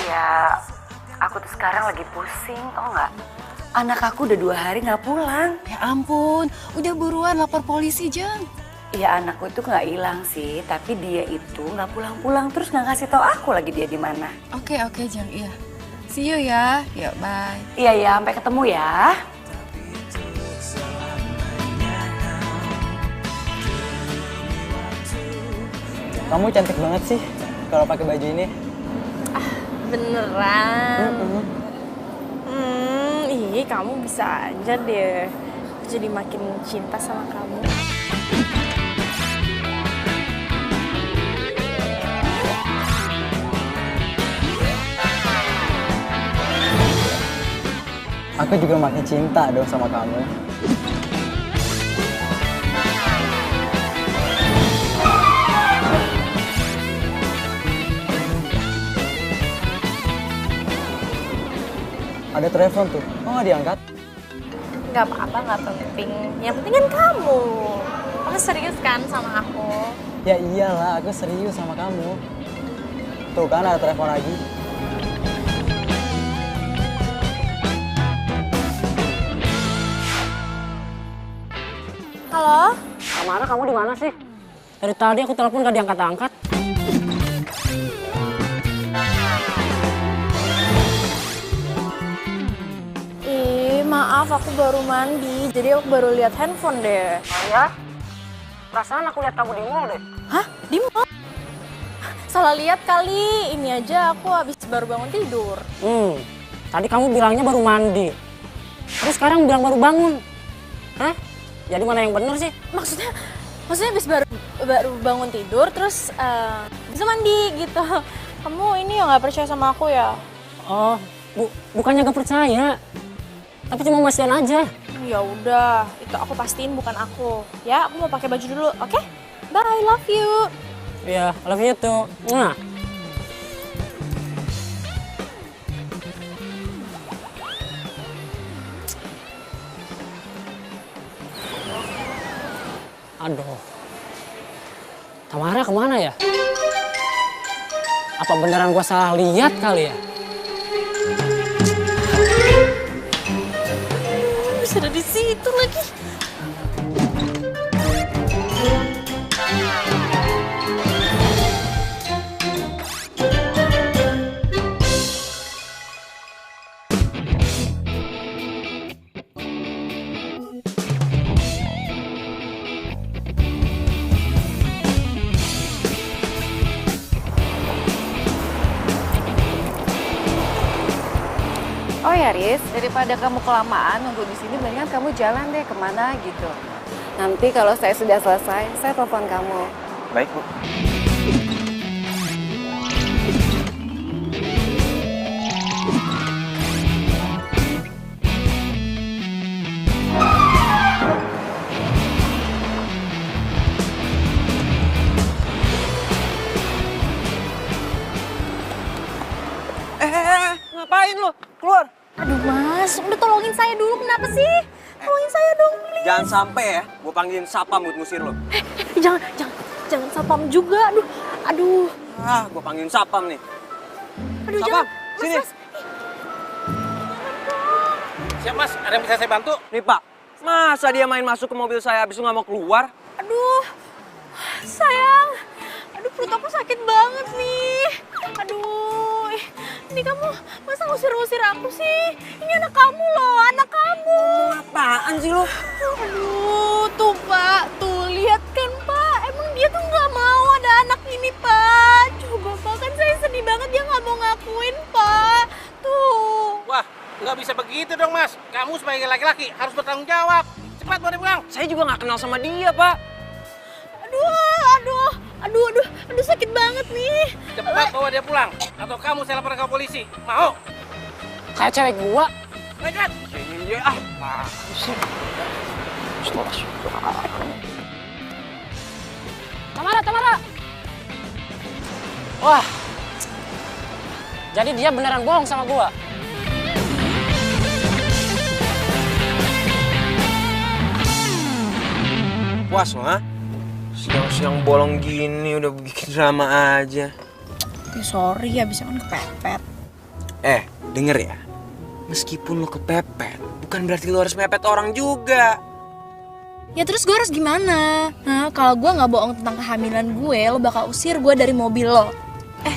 Ya, aku tuh sekarang lagi pusing, oh nggak? Anak aku udah 2 hari nggak pulang. Ya ampun, udah buruan lapor polisi, Jeng. Ya anakku itu nggak hilang sih, tapi dia itu nggak pulang-pulang terus nggak kasih tahu aku lagi dia di mana. Oke, Jeng, iya. See you ya, yuk bye. Iya, sampai ketemu ya. Kamu cantik banget sih kalau pakai baju ini. Beneran? Ih, kamu bisa aja deh. Jadi makin cinta sama kamu. Aku juga makin cinta dong sama kamu. Ada telepon tuh, kok nggak diangkat? Gak apa-apa, gak penting. Yang penting kan kamu. Kamu serius kan sama aku? Ya iyalah, aku serius sama kamu. Tuh kan ada telepon lagi. Halo? Tamara, kamu di mana sih? Dari tadi aku telepon gak diangkat-angkat. Maaf, aku baru mandi, jadi aku baru lihat handphone deh. Oh ya? Perasaan aku lihat kamu di mall deh. Hah? Di mall? Salah lihat kali, ini aja aku habis baru bangun tidur. Tadi kamu bilangnya baru mandi. Terus sekarang bilang baru bangun. Hah? Jadi mana yang bener sih? Maksudnya habis baru bangun tidur, terus bisa mandi gitu. Kamu ini ya nggak percaya sama aku ya? Oh, bukannya gak percaya. Tapi cuma mastiin aja. Ya udah, itu aku pastiin bukan aku. Ya, aku mau pakai baju dulu, oke? Bye, love you. Iya, love you too. Mwah. Aduh. Tamara kemana ya? Apa beneran gua salah lihat kali ya? Bisa ada di situ lagi. Oh ya Riz, daripada kamu kelamaan nunggu di sini, mendingan kamu jalan deh kemana gitu. Nanti kalau saya sudah selesai, saya telepon kamu. Baik, Bu. Ngapain lu? Keluar! Aduh mas, udah tolongin saya dulu, kenapa sih? Tolongin saya dong, please. Jangan sampai ya, gue panggilin sapam buat ngusir lo. Jangan sapam juga, aduh. Ah, gue panggilin sapam nih. Aduh, Sapam, jangan. sini. Mas. Siap mas, ada yang bisa saya bantu? Nih Pak, masa dia main masuk ke mobil saya habis itu nggak mau keluar? Aduh, sayang. Aduh, perut aku sakit banget nih. Aduh, ini kamu masa ngusir-ngusir aku sih? Ini anak kamu loh, anak kamu. Apaan sih lo? Aduh, tuh Pak, tuh lihat kan Pak. Emang dia tuh nggak mau ada anak ini Pak. Coba Pak, kan saya sedih banget dia nggak mau ngakuin Pak. Tuh. Wah, nggak bisa begitu dong mas. Kamu sebagai laki-laki harus bertanggung jawab. Cepat bawa dia pulang. Saya juga nggak kenal sama dia, Pak. Aduh, sakit banget nih. Cepat bawa dia pulang. Atau kamu saya laporkan ke polisi. Mau? Kayak cewek gua. Cepat. Kayaknya dia sih. Tamara. Wah. Jadi dia beneran bohong sama gua. Puas lo, ha? Siang-siang bolong gini udah bikin drama aja. Sorry, habisnya kan kepepet. Denger ya. Meskipun lo kepepet, bukan berarti lo harus mepet orang juga. Ya terus gue harus gimana? Nah, kalau gue nggak bohong tentang kehamilan gue, lo bakal usir gue dari mobil lo.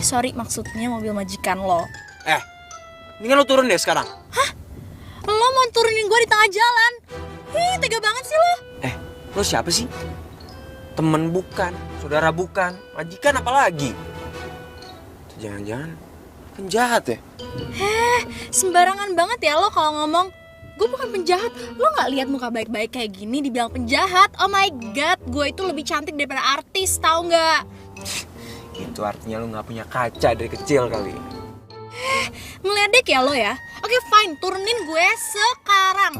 Sorry, maksudnya mobil majikan lo. Mendingan lo turun deh sekarang. Hah? Lo mau turunin gue di tengah jalan? Tega banget sih lo. Lo siapa sih? Temen bukan, saudara bukan, majikan apalagi? Jangan-jangan penjahat ya? Sembarangan banget ya lo kalau ngomong. Gue bukan penjahat. Lo gak lihat muka baik-baik kayak gini dibilang penjahat? Oh my god, gue itu lebih cantik daripada artis, tau gak? Itu artinya lo gak punya kaca dari kecil kali. Ngeledek ya lo ya? Oke fine, turunin gue sekarang.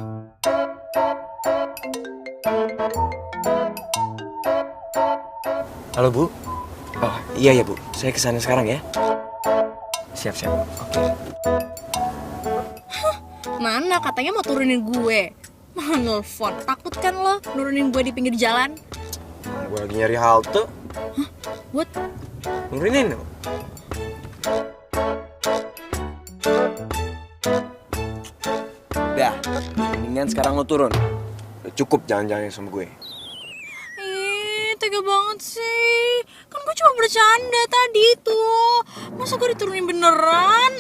Halo Bu? Oh iya ya Bu, saya kesana sekarang ya. Siap-siap, oke. Mana katanya mau turunin gue? Malah nelfon, takut kan lo nurunin gue di pinggir jalan? Gue lagi nyari halte. What? Nurunin lo. Dah, mendingan sekarang lo turun. Udah cukup jalan-jalan sama gue. Tega banget sih. Kan gue cuma bercanda tadi tuh. Masa gue diturunin beneran?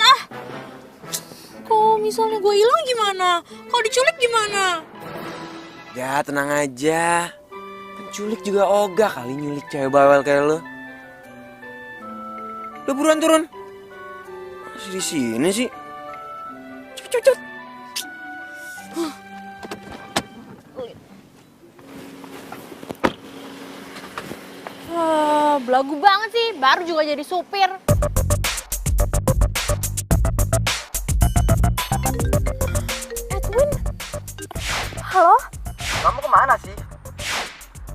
Kalau misalnya gue hilang gimana? Kalau diculik gimana? Ya tenang aja. Penculik juga ogah kali nyulik cewek bawel kayak lo. Udah buruan turun. Masih di sini sih. Cepet. Belagu banget sih, baru juga jadi supir. Edwin? Halo? Kamu kemana sih?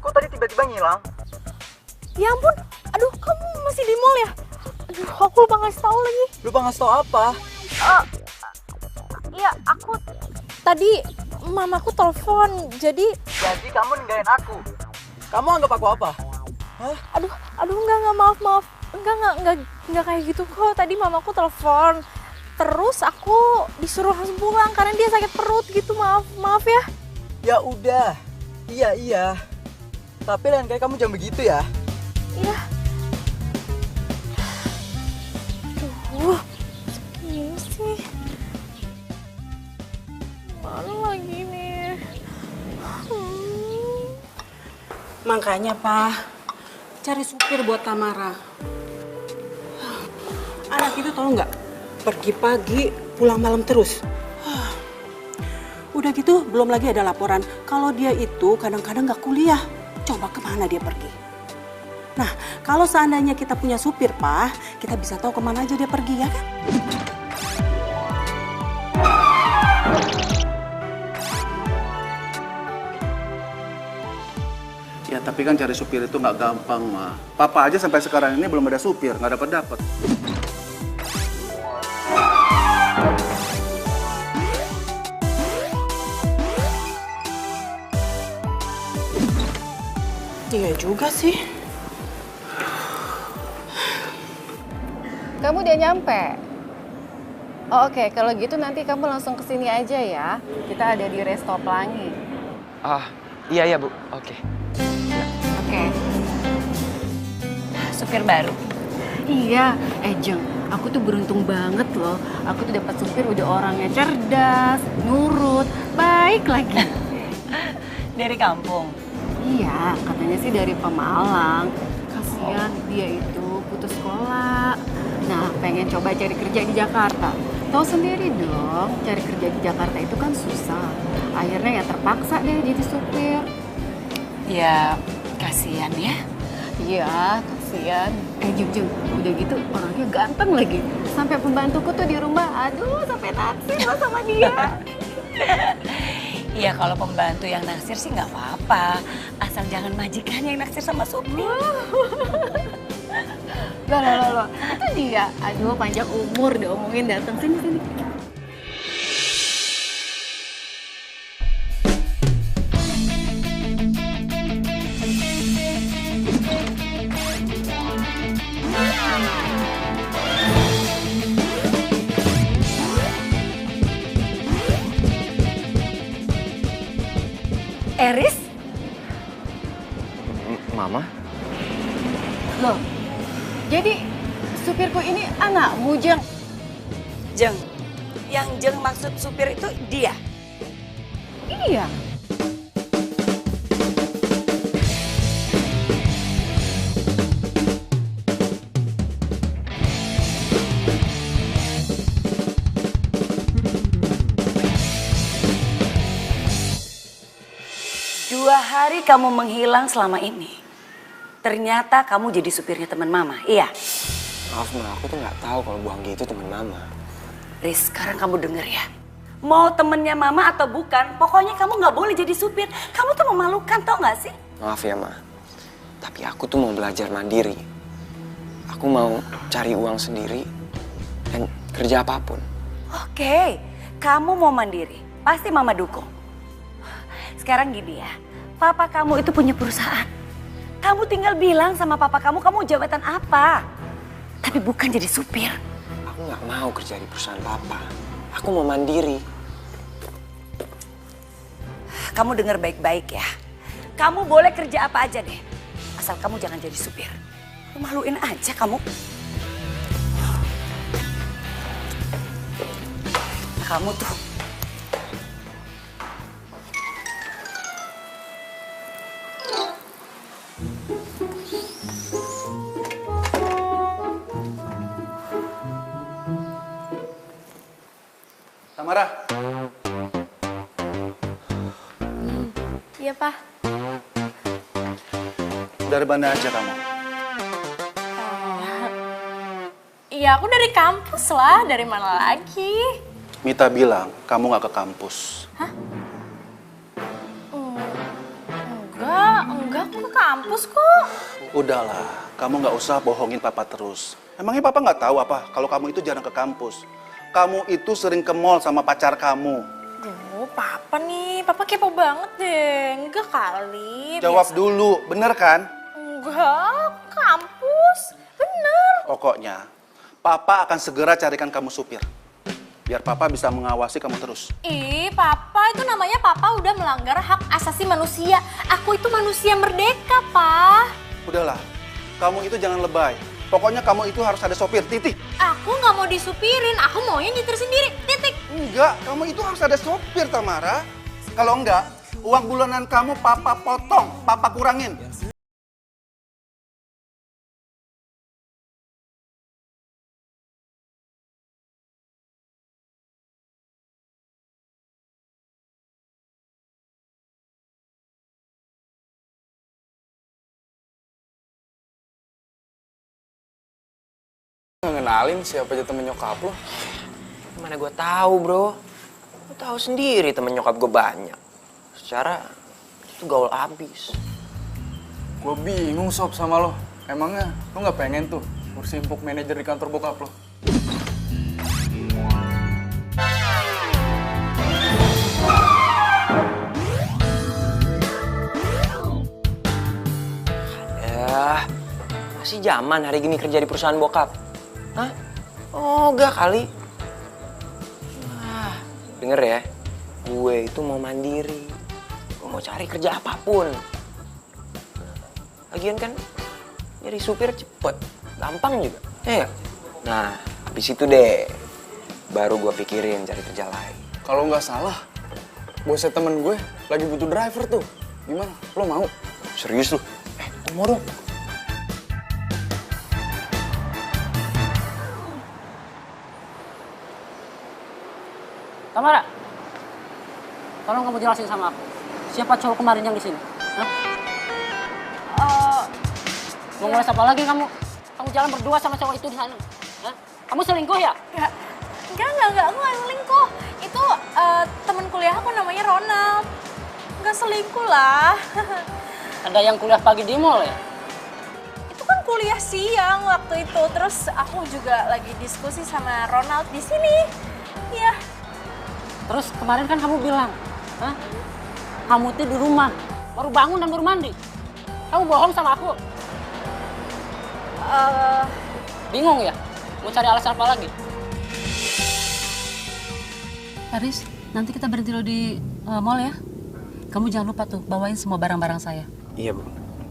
Kok tadi tiba-tiba ngilang? Ya ampun, aduh kamu masih di mall ya? Aduh, aku lupa ngasih tahu lagi. Lupa ngasih tau apa? Iya, aku tadi mamaku telepon, jadi Kamu ninggalin aku. Kamu anggap aku apa? aduh enggak maaf. Enggak kayak gitu kok. Tadi mamaku telepon. Terus aku disuruh langsung pulang karena dia sakit perut gitu. Maaf ya. Ya udah. Iya. Tapi lain kali kamu jangan begitu ya. Iya. Aduh. Ini sih. Mana lagi nih? Makanya Pak, cari supir buat Tamara. Anak itu tahu nggak, pergi pagi pulang malam terus. Udah gitu belum lagi ada laporan kalau dia itu kadang-kadang nggak kuliah. Coba kemana dia pergi? Nah kalau seandainya kita punya supir Pak, kita bisa tahu kemana aja dia pergi ya kan? Ya tapi kan cari supir itu nggak gampang mah. Papa aja sampai sekarang ini belum ada supir, nggak dapat. Iya juga sih. Kamu udah nyampe? Oh, oke, kalau gitu nanti kamu langsung kesini aja ya. Kita ada di Resto Pelangi. Iya Bu, oke. Oke. Supir baru? Iya, Jeng, aku tuh beruntung banget loh. Aku tuh dapat supir udah orangnya cerdas, nurut, baik lagi. Dari kampung? Iya, katanya sih dari Pemalang. Kasian dia itu putus sekolah. Nah, pengen coba cari kerja di Jakarta. Tahu sendiri dong, cari kerja di Jakarta itu kan susah. Akhirnya ya terpaksa deh jadi supir. Ya, kasihan ya. Iya, kasihan. Jeng, udah gitu orangnya ganteng lagi. Sampai pembantuku tuh di rumah, aduh sampai naksir loh sama dia. Iya kalau pembantu yang naksir sih nggak apa-apa. Asal jangan majikan yang naksir sama supir. Loh, itu dia. Aduh panjang umur diomongin datang sini. Eris? Mama? Loh, jadi supirku ini anakmu, Jeng? Jeng. Yang Jeng maksud supir itu dia? Iya. Dua hari kamu menghilang selama ini. Ternyata kamu jadi supirnya teman Mama, iya? Maaf Ma, aku tuh nggak tahu kalau Bu Anggi itu teman Mama. Riz, sekarang kamu denger ya. Mau temennya Mama atau bukan, pokoknya kamu nggak boleh jadi supir. Kamu tuh memalukan, tau nggak sih? Maaf ya Ma, tapi aku tuh mau belajar mandiri. Aku mau cari uang sendiri dan kerja apapun. Oke, kamu mau mandiri. Pasti Mama dukung. Sekarang gini ya, papa kamu itu punya perusahaan. Kamu tinggal bilang sama papa kamu jabatan apa. Tapi bukan jadi supir. Aku nggak mau kerja di perusahaan papa. Aku mau mandiri. Kamu dengar baik-baik ya. Kamu boleh kerja apa aja deh. Asal kamu jangan jadi supir. Lu maluin aja kamu. Kamu tuh. Tamara. Iya, Pak. Dari mana aja kamu? Iya, aku dari kampus lah. Dari mana lagi? Mita bilang kamu nggak ke kampus. Enggak, aku ke kampus kok. Udahlah, kamu nggak usah bohongin papa terus. Emangnya papa nggak tahu apa kalau kamu itu jarang ke kampus? Kamu itu sering ke mall sama pacar kamu. Duh, papa nih. Papa kepo banget deh. Enggak kali. Jawab dulu, bener kan? Enggak, kampus. Bener. Pokoknya, papa akan segera carikan kamu supir. Biar papa bisa mengawasi kamu terus. Ih, papa itu namanya papa udah melanggar hak asasi manusia. Aku itu manusia merdeka, Pak. Udahlah, kamu itu jangan lebay. Pokoknya kamu itu harus ada sopir, titik. Aku nggak mau disupirin, aku maunya nyetir sendiri, titik. Enggak, kamu itu harus ada sopir, Tamara. Kalau enggak, uang bulanan kamu papa potong, papa kurangin. Ngenalin siapa aja temen nyokap lo? Mana gue tahu bro. Lo tahu sendiri temen nyokap gue banyak. Secara itu gaul abis. Gue bingung sob sama lo. Emangnya lo nggak pengen tuh kursi empuk manajer di kantor bokap lo? Ya, masih zaman hari gini kerja di perusahaan bokap. Hah? Oh, enggak kali. Nah, denger ya, gue itu mau mandiri. Gue mau cari kerja apapun. Lagian kan, jadi supir cepet, gampang juga. Ya, nah, habis itu deh, baru gue pikirin cari kerja lain. Kalau nggak salah, bosnya temen gue lagi butuh driver tuh. Gimana? Lo mau? Serius lu? Mau dong. Tamara, tolong kamu jelasin sama aku. Siapa cowok kemarin yang di sini? Hah? Mau ngulas apa lagi kamu? Kamu jalan berdua sama cowok itu di sana. Hah? Kamu selingkuh ya? Enggak, aku nggak selingkuh. Itu teman kuliah aku namanya Ronald. Nggak selingkuh lah. Ada yang kuliah pagi di mall ya? Itu kan kuliah siang waktu itu. Terus aku juga lagi diskusi sama Ronald di sini. Iya. Terus kemarin kan kamu bilang, hah? Kamu tuh di rumah, baru bangun dan baru mandi. Kamu bohong sama aku. Bingung ya? Mau cari alasan apa lagi? Aris, nanti kita berhenti lo di mall ya. kamu jangan lupa tuh bawain semua barang-barang saya. Iya, Bu.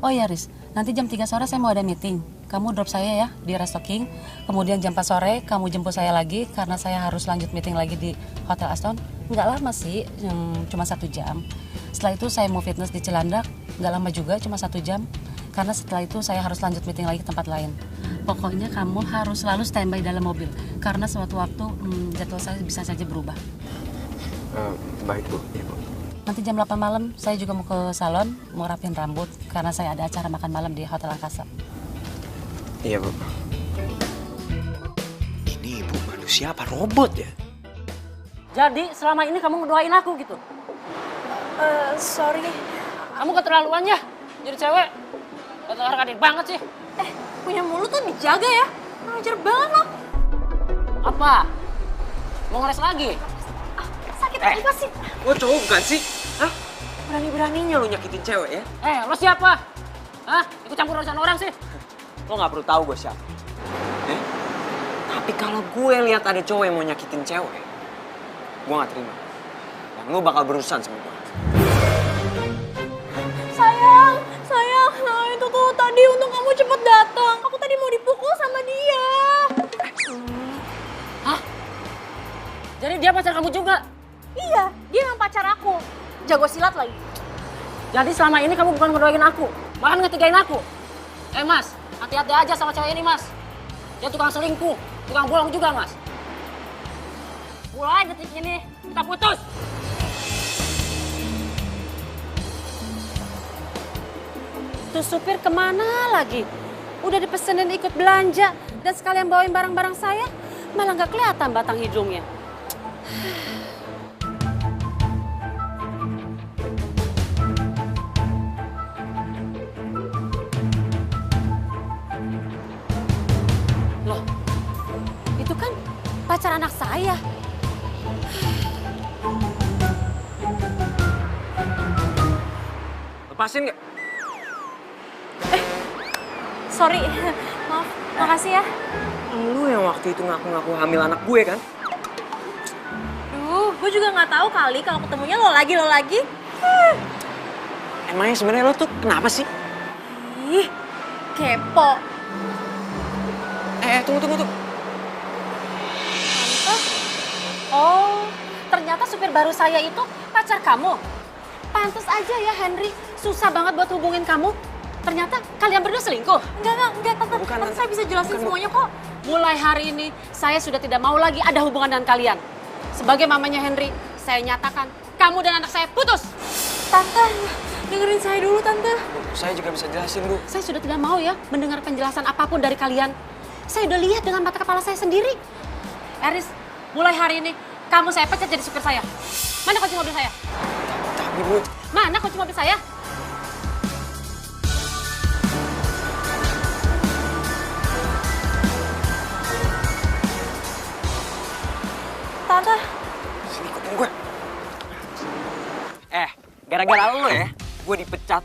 Oh iya, Riz. Nanti jam 3 sore saya mau ada meeting. Kamu drop saya ya di Restoking. Kemudian jam 4 sore kamu jemput saya lagi karena saya harus lanjut meeting lagi di Hotel Aston. Nggak lama sih, cuma 1 jam. Setelah itu saya mau fitness di Cilandak. Nggak lama juga, cuma 1 jam. Karena setelah itu saya harus lanjut meeting lagi ke tempat lain. Pokoknya kamu harus selalu standby dalam mobil. Karena suatu waktu jadwal saya bisa saja berubah. Baik, Bu. Iya, Bu. Nanti jam 8 malam saya juga mau ke salon, mau rapiin rambut. Karena saya ada acara makan malam di Hotel Angkasa. Iya, Bu. Ini ibu manusia apa robot ya? Jadi selama ini kamu ngedoain aku gitu? Sorry. Kamu keterlaluan ya jadi cewek. Keterlaluan banget sih. Punya mulut tuh dijaga ya. Ngajar banget lo. Apa? Mau ngeres lagi? Sakit apa sih? Lo cowok bukan sih? Hah? Berani-beraninya lo nyakitin cewek ya? Lo siapa? Hah? Ikut campur urusan orang sih? Lo gak perlu tahu gue siapa. Tapi kalau gue lihat ada cowok yang mau nyakitin cewek, gue gak terima. Dan lo bakal berurusan sama gue. Sayang, nah itu tuh tadi untung kamu cepet datang. Aku tadi mau dipukul sama dia. Hah? Jadi dia pacar kamu juga? Iya, dia memang pacar aku. Jago silat lagi. Jadi selama ini kamu bukan ngedoain aku, malah ngetigain aku. Mas, hati-hati aja sama cewek ini, Mas. Dia tukang selingkuh, tukang bohong juga, Mas. Mulai detik ini, kita putus. Tuh supir kemana lagi? Udah dipesenin ikut belanja dan sekalian bawain barang-barang saya, malah nggak kelihatan batang hidungnya. Loh, itu kan pacar anak saya. Lepasin gak? Sorry, maaf, makasih ya. Lu yang waktu itu ngaku-ngaku hamil anak gue kan? Gue juga nggak tahu kali kalau ketemunya lo lagi. Emangnya sebenarnya lo tuh kenapa sih? Ih, kepo. Tunggu. Oh, ternyata supir baru saya itu pacar kamu. Pantes aja ya Henry, susah banget buat hubungin kamu. Ternyata kalian berdua selingkuh? Enggak, Tante saya bisa jelasin semuanya kok. Mulai hari ini, saya sudah tidak mau lagi ada hubungan dengan kalian. Sebagai mamanya Henry, saya nyatakan kamu dan anak saya putus. Tante, dengerin saya dulu, Tante. Saya juga bisa jelasin, Bu. Saya sudah tidak mau ya mendengar penjelasan apapun dari kalian. Saya udah lihat dengan mata kepala saya sendiri. Eris, mulai hari ini, kamu saya pecat jadi supir saya. Mana kunci mobil saya? Tapi, Bu. Mana kunci mobil saya? Tante. Sini ikutin gue. Gara-gara lo ya, gue dipecat.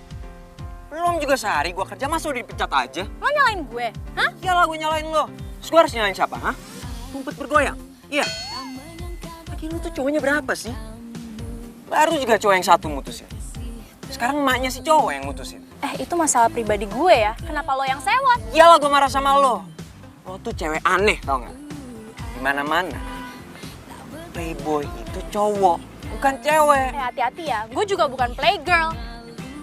Belum juga sehari gue kerja, masa udah dipecat aja? Lo nyalain gue? Hah? Iyalah gue nyalain lo. Terus gue harus nyalain siapa, hah? Rumput bergoyang? Iya. Lagi lu tuh cowoknya berapa sih? Baru juga cowok yang satu mutusin. Sekarang emaknya si cowok yang mutusin. Itu masalah pribadi gue ya. Kenapa lo yang sewot? Iyalah gue marah sama lo. Lo tuh cewek aneh, tau gak? Dimana-mana. Playboy itu cowok, bukan cewek. Hati-hati ya, gue juga bukan playgirl.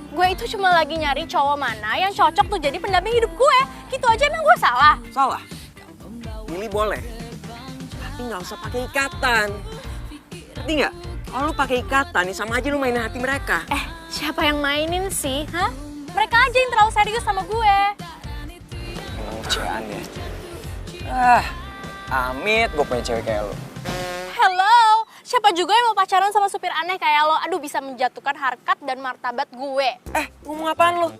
Gue itu cuma lagi nyari cowok mana yang cocok tuh jadi pendamping hidup gue. Gitu aja emang gue salah? Salah. Pilih boleh. Tapi nggak usah pakai ikatan. Ngerti nggak? Kalau lu pakai ikatan nih sama aja lu mainin hati mereka. Siapa yang mainin sih? Hah? Mereka aja yang terlalu serius sama gue. Emang cewek aneh. Amit gue punya cewek kayak lu. Hello, siapa juga yang mau pacaran sama supir aneh kayak lo? Aduh, bisa menjatuhkan harkat dan martabat gue. Ngomong apaan lo?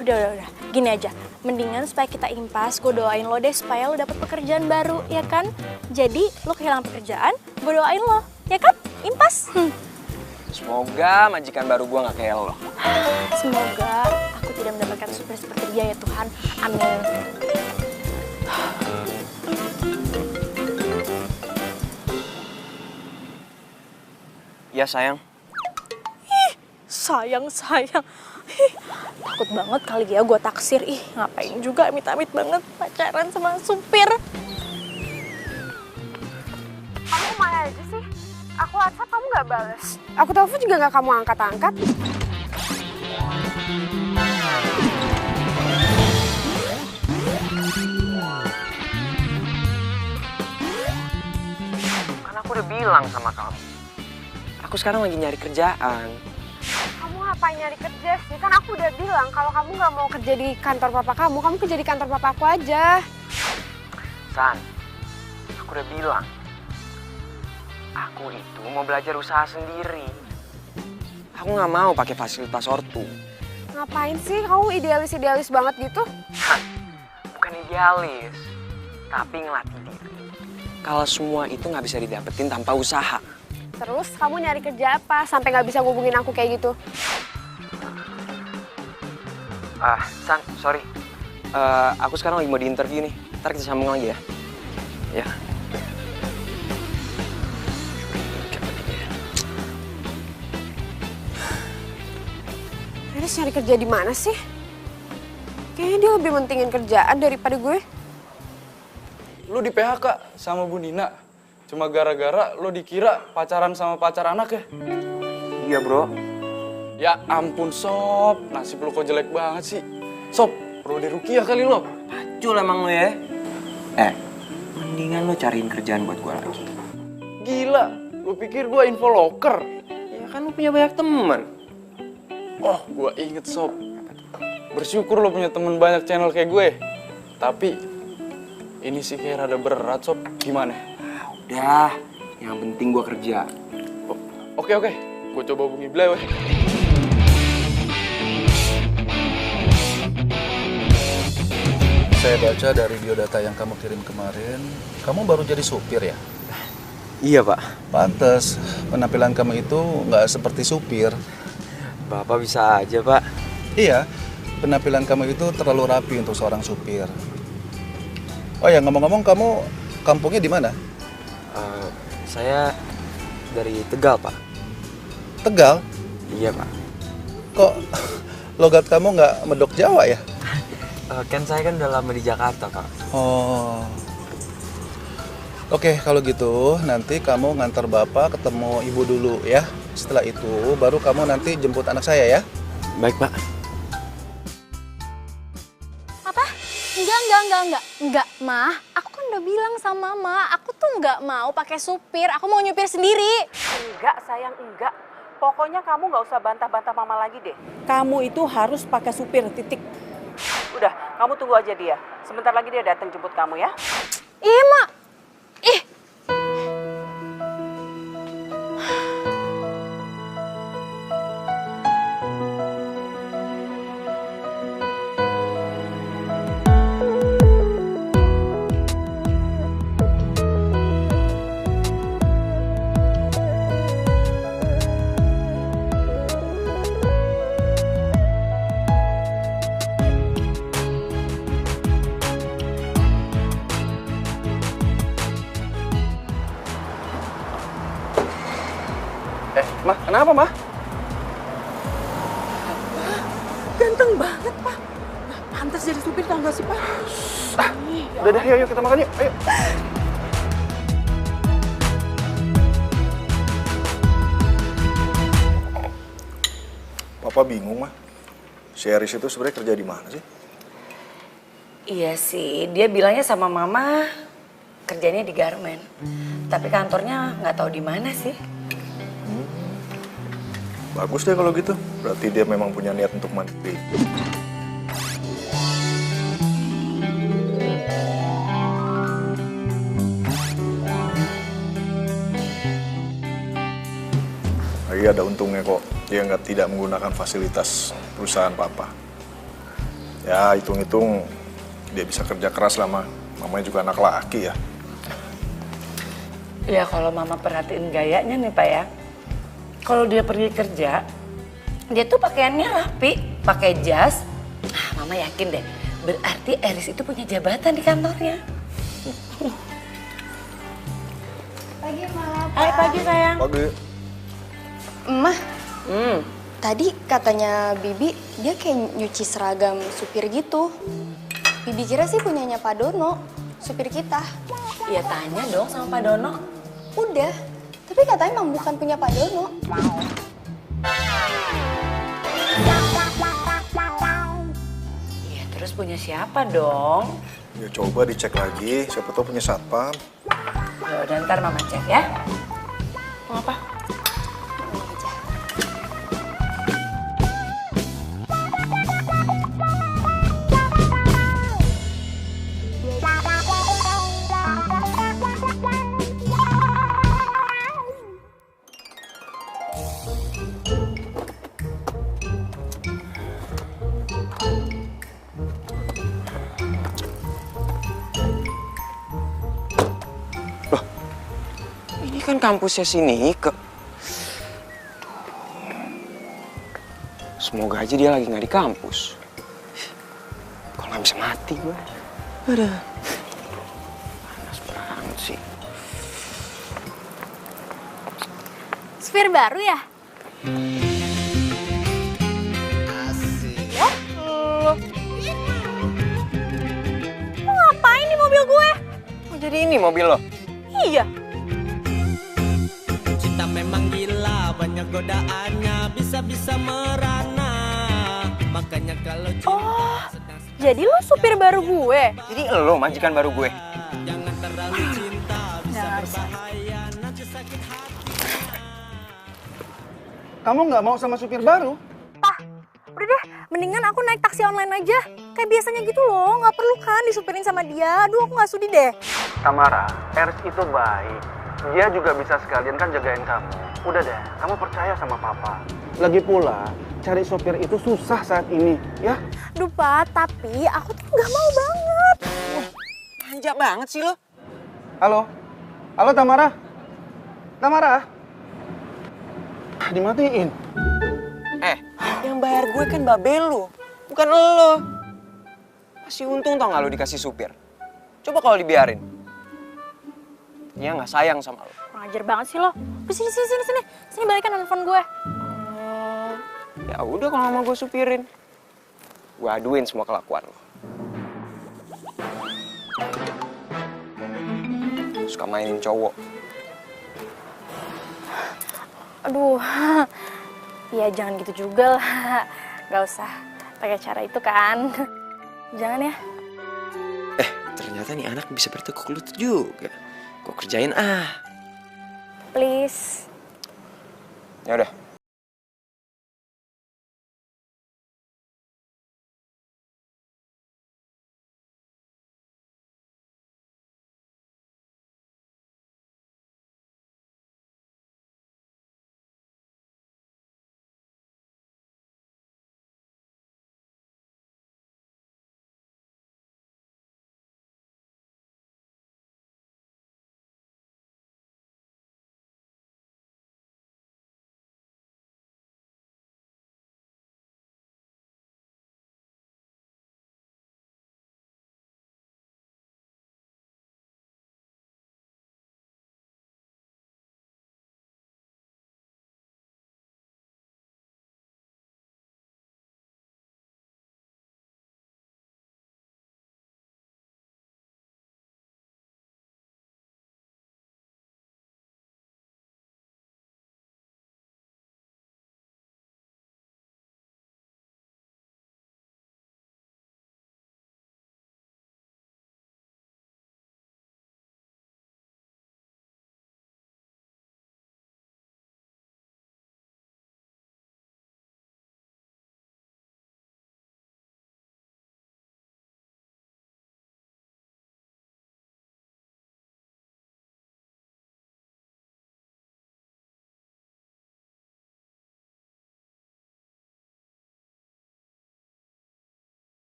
Udah. Gini aja, mendingan supaya kita impas, gue doain lo deh supaya lo dapet pekerjaan baru, ya kan? Jadi, lo kehilangan pekerjaan, gue doain lo, ya kan? Impas. Semoga majikan baru gue gak kayak lo. Semoga aku tidak mendapatkan supir seperti dia ya Tuhan. Amin. Ya sayang. sayang. Ih, takut banget kali ya gue taksir. Ih, ngapain juga amit-amit banget pacaran sama supir. Kamu mana aja sih? Aku WhatsApp kamu gak bales. Aku telepon juga gak kamu angkat-angkat. Kan aku udah bilang sama kamu. Aku sekarang lagi nyari kerjaan. Kamu ngapain nyari kerja sih? Kan aku udah bilang kalau kamu gak mau kerja di kantor papa kamu kerja di kantor papa aku aja. San, aku udah bilang. Aku itu mau belajar usaha sendiri. Aku nggak mau pakai fasilitas ortu. Ngapain sih? Kamu idealis banget gitu? Bukan idealis, tapi ngelatih diri. Kalau semua itu nggak bisa didapetin tanpa usaha. Terus kamu nyari kerja apa sampai nggak bisa ngubungin aku kayak gitu? San, sorry. Aku sekarang lagi mau di interview nih. Ntar kita sambung lagi ya. Ya. Riris nyari kerja di mana sih? Kayaknya dia lebih mentingin kerjaan daripada gue. Lu di PHK sama Bu Nina. Cuma gara-gara lu dikira pacaran sama pacar anak ya? Iya, bro. Ya ampun, Sob. Nasib lu kok jelek banget sih. Sob, perlu dirukiah kali lo. Pacul emang lu ya. Mendingan lu cariin kerjaan buat gua lagi. Gila, lu pikir gua info loker? Ya kan lu punya banyak teman. Oh, gua inget, Sob. Bersyukur lo punya temen banyak channel kayak gue. Tapi, ini sih kayak rada berat, Sob. Gimana? Udah, yang penting gua kerja. Oke. Gua coba hubungi beliau. Saya baca dari biodata yang kamu kirim kemarin, kamu baru jadi supir ya? Iya, Pak. Pantes, penampilan kamu itu nggak seperti supir. Bapak bisa aja, Pak. Iya, penampilan kamu itu terlalu rapi untuk seorang supir. Oh ya, ngomong-ngomong, kamu kampungnya di mana? Saya dari Tegal, Pak. Tegal? Iya, Pak. Kok logat kamu nggak medok Jawa ya? Kan saya kan udah lama di Jakarta, Pak. Oh. Oke, kalau gitu nanti kamu ngantar bapak ketemu ibu dulu ya. Setelah itu baru kamu nanti jemput anak saya ya. Baik, Pak. Apa? Enggak, Mah. Aku kan udah bilang sama Mama, aku tuh nggak mau pakai supir, aku mau nyupir sendiri. Enggak, sayang, enggak. Pokoknya kamu nggak usah bantah-bantah mama lagi deh. Kamu itu harus pakai supir, titik. Udah, kamu tunggu aja dia. Sebentar lagi dia datang jemput kamu ya. Ih, Mak. Ih. Mah, kenapa, Mah? Ganteng banget, Pak. Pantas jadi supir, tau gak sih, Pak? Udah deh, yuk kita makan yuk. Ayo. Papa bingung, Mah. Si Eris itu sebenarnya kerja di mana sih? Iya sih, dia bilangnya sama mama kerjanya di garmen. Tapi kantornya nggak tahu di mana sih. Bagus deh kalau gitu. Berarti dia memang punya niat untuk mandiri. Lagi ada untungnya kok. Dia tidak menggunakan fasilitas perusahaan papa. Ya, hitung-hitung dia bisa kerja keras lah, Ma. Mamanya juga anak laki ya. Ya kalau mama perhatiin gayanya nih Pak ya. Kalau dia pergi kerja, dia tuh pakaiannya rapi, pakai jas. Nah, mama yakin deh, berarti Eris itu punya jabatan di kantornya. Pagi, Mama. Hai, pagi sayang. Pagi. Emah, Tadi katanya Bibi dia kayak nyuci seragam supir gitu. Bibi kira sih punyanya Pak Dono, supir kita. Ya tanya dong sama Pak Dono. Udah, tapi katanya emang bukan punya Pak Dono. Iya, terus punya siapa dong? Ya coba dicek lagi, siapa tahu punya satpam. Ya udah ntar mama cek ya. Mau apa? Ini kan kampusnya si Nike. Semoga aja dia lagi nggak di kampus. Kalau nggak bisa mati gue. Aduh. Panas banget sih. Supir baru ya? Ya? Lo ngapain di mobil gue? Oh jadi ini mobil lo? Iya. Cinta memang gila, banyak godaannya, bisa-bisa merana. Makanya kalau cinta Jadi lo supir baru gue? Jadi lo majikan baru gue? jangan terlalu cinta, bisa berbahaya, nanti sakit hati. Kamu nggak mau sama supir baru? Udah deh, mendingan aku naik taksi online aja. Kayak biasanya gitu loh, nggak perlu kan disupirin sama dia. Aduh, aku nggak sudi deh. Tamara, Eris itu baik. Dia juga bisa sekalian kan jagain kamu. Udah deh, kamu percaya sama papa. Lagi pula, cari sopir itu susah saat ini, ya? Duh, Pak, tapi aku tuh nggak mau banget. Manja banget sih lo. Halo? Halo Tamara? Tamara? Dimatiin. Yang bayar gue kan babel lo, bukan lo. Masih untung tau gak lo dikasih supir. Coba kalau dibiarin. Dia nggak sayang sama lo. Kurang ajar banget sih lo. Sini balikan handphone gue. Ya udah kalau mau gue supirin. Gue aduin semua kelakuan lo. Suka mainin cowok. Aduh, ya jangan gitu juga lah. Gak usah pakai cara itu kan. Jangan ya. Ternyata nih anak bisa bertekuk lutut juga. Gue kerjain ah. Please. Ya udah.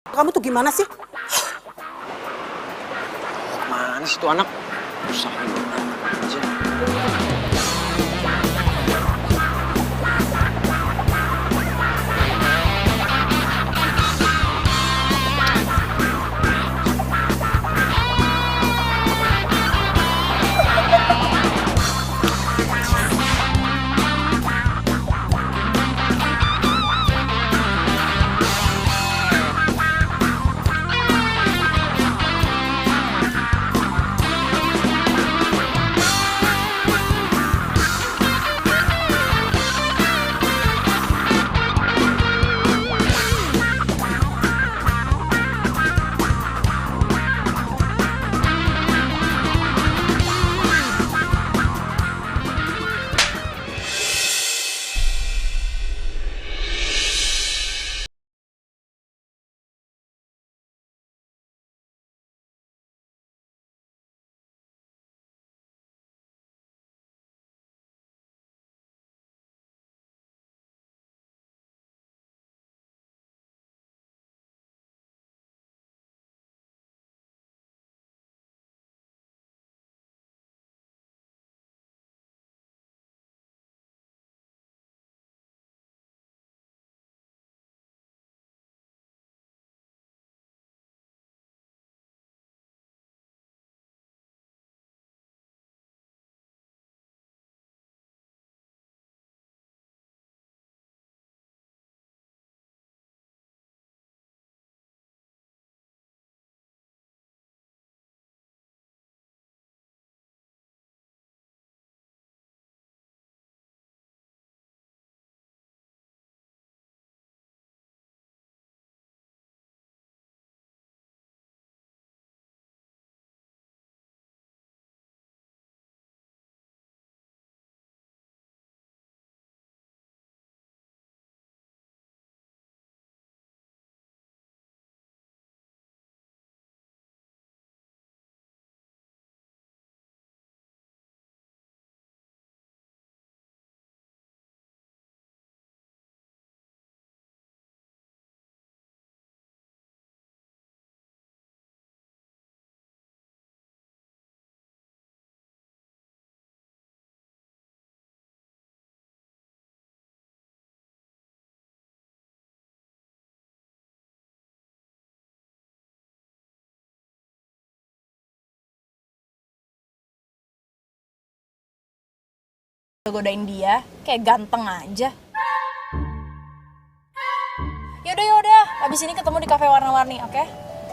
Kamu tuh gimana sih? Mana sih tuh anak? Usahain aja. godain dia, kayak ganteng aja. Yaudah, abis ini ketemu di kafe warna-warni, oke?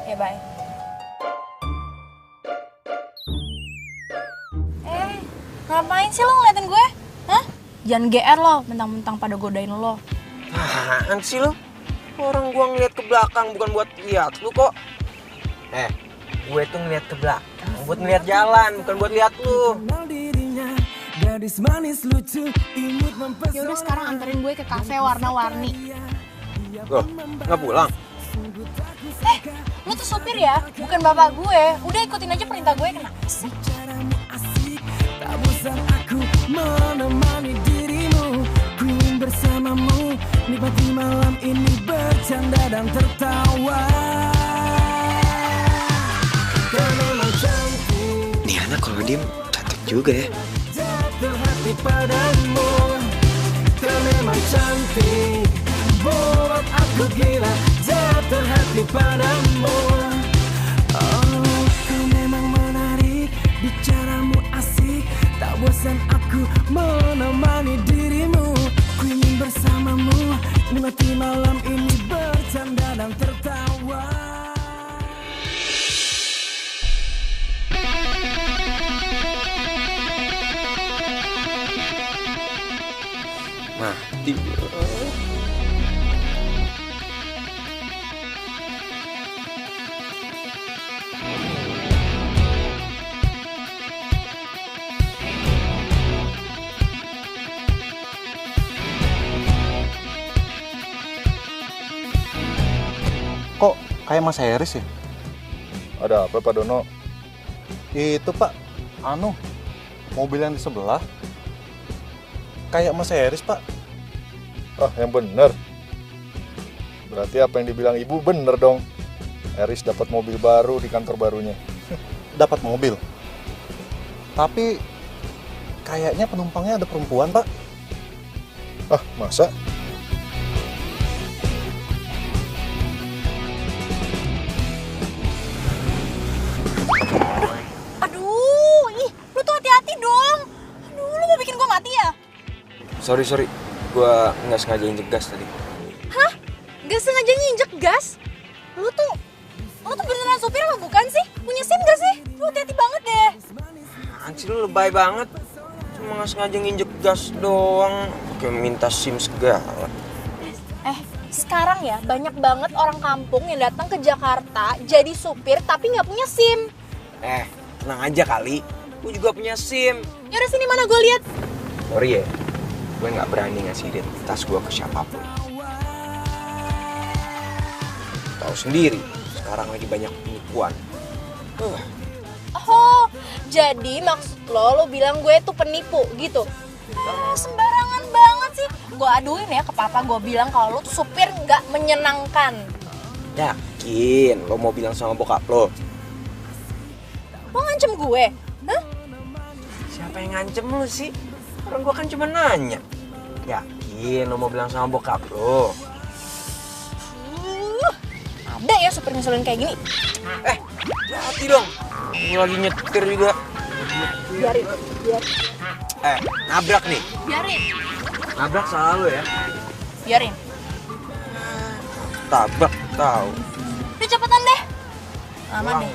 Ya, bye. Ngapain sih lo ngeliatin gue? Hah? Jangan GR lo, mentang-mentang pada godain lo. Apaan sih lo? Orang gua ngeliat ke belakang bukan buat lihat lu kok. Gue tuh ngeliat ke belakang buat ngeliat jalan, bukan buat lihat lu. Yaudah sekarang anterin gue ke kafe warna-warni. Loh, nggak pulang? Lu tuh supir ya, bukan bapak gue. Udah ikutin aja perintah gue, kenapa sih? Tak bosan aku menemani dirimu, ku ingin bersamamu, nikmati malam ini bercanda dan tertawa. Kau memang cantik. Nih anak kalau diem cantik juga ya. Jatuh hati padamu. Kau memang cantik, buat aku gila. Jatuh hati padamu. Oh, kau memang menarik, bicaramu asik. Tak bosan aku menemani dirimu, ku ingin bersamamu, nikmati malam ini bercanda dan tertawa. Mati. Kok kayak Mas Heris ya? Ada apa Pak Dono? Itu Pak, mobil yang di sebelah. Kayak Mas Heris Pak. Ah, yang bener. Berarti apa yang dibilang ibu bener dong. Heris dapat mobil baru di kantor barunya. Dapat mobil. Tapi kayaknya penumpangnya ada perempuan Pak. Ah, masa? Aduh, lu tuh hati-hati dong. Aduh, lu mau bikin gue mati ya? Sorry, gua nggak sengaja injek gas tadi. Hah? Gak sengaja nginjek gas? Lu tuh beneran supir apa bukan sih? Punya SIM gak sih? Lu hati-hati banget deh. Anjir lu lebay banget. Cuma nggak sengaja nginjek gas doang. Pakai minta SIM segala. Sekarang ya banyak banget orang kampung yang datang ke Jakarta jadi supir tapi nggak punya SIM. Tenang aja kali. Gue juga punya SIM. Yaudah sini mana gue lihat. Sorry ya, gue nggak berani ngasih identitas gue ke siapapun. Tahu sendiri, sekarang lagi banyak penipuan. Oh, jadi maksud lo bilang gue tuh penipu gitu? Sembarangan banget sih. Gue aduin ya ke papa, gue bilang kalau lo tuh supir nggak menyenangkan. Yakin lo mau bilang sama bokap lo? Lo ngancem gue? Hah? Siapa yang ngancem lo sih? Orang gue kan cuma nanya. Yakin lo mau bilang sama bokap lo? Ada ya supir ngeselin kayak gini. Hati dong. Gue lagi nyetir juga. Biarin. Nabrak nih. Biarin. Nabrak salah lo ya. Biarin. Tabrak tahu. Udah cepetan deh. Aman deh.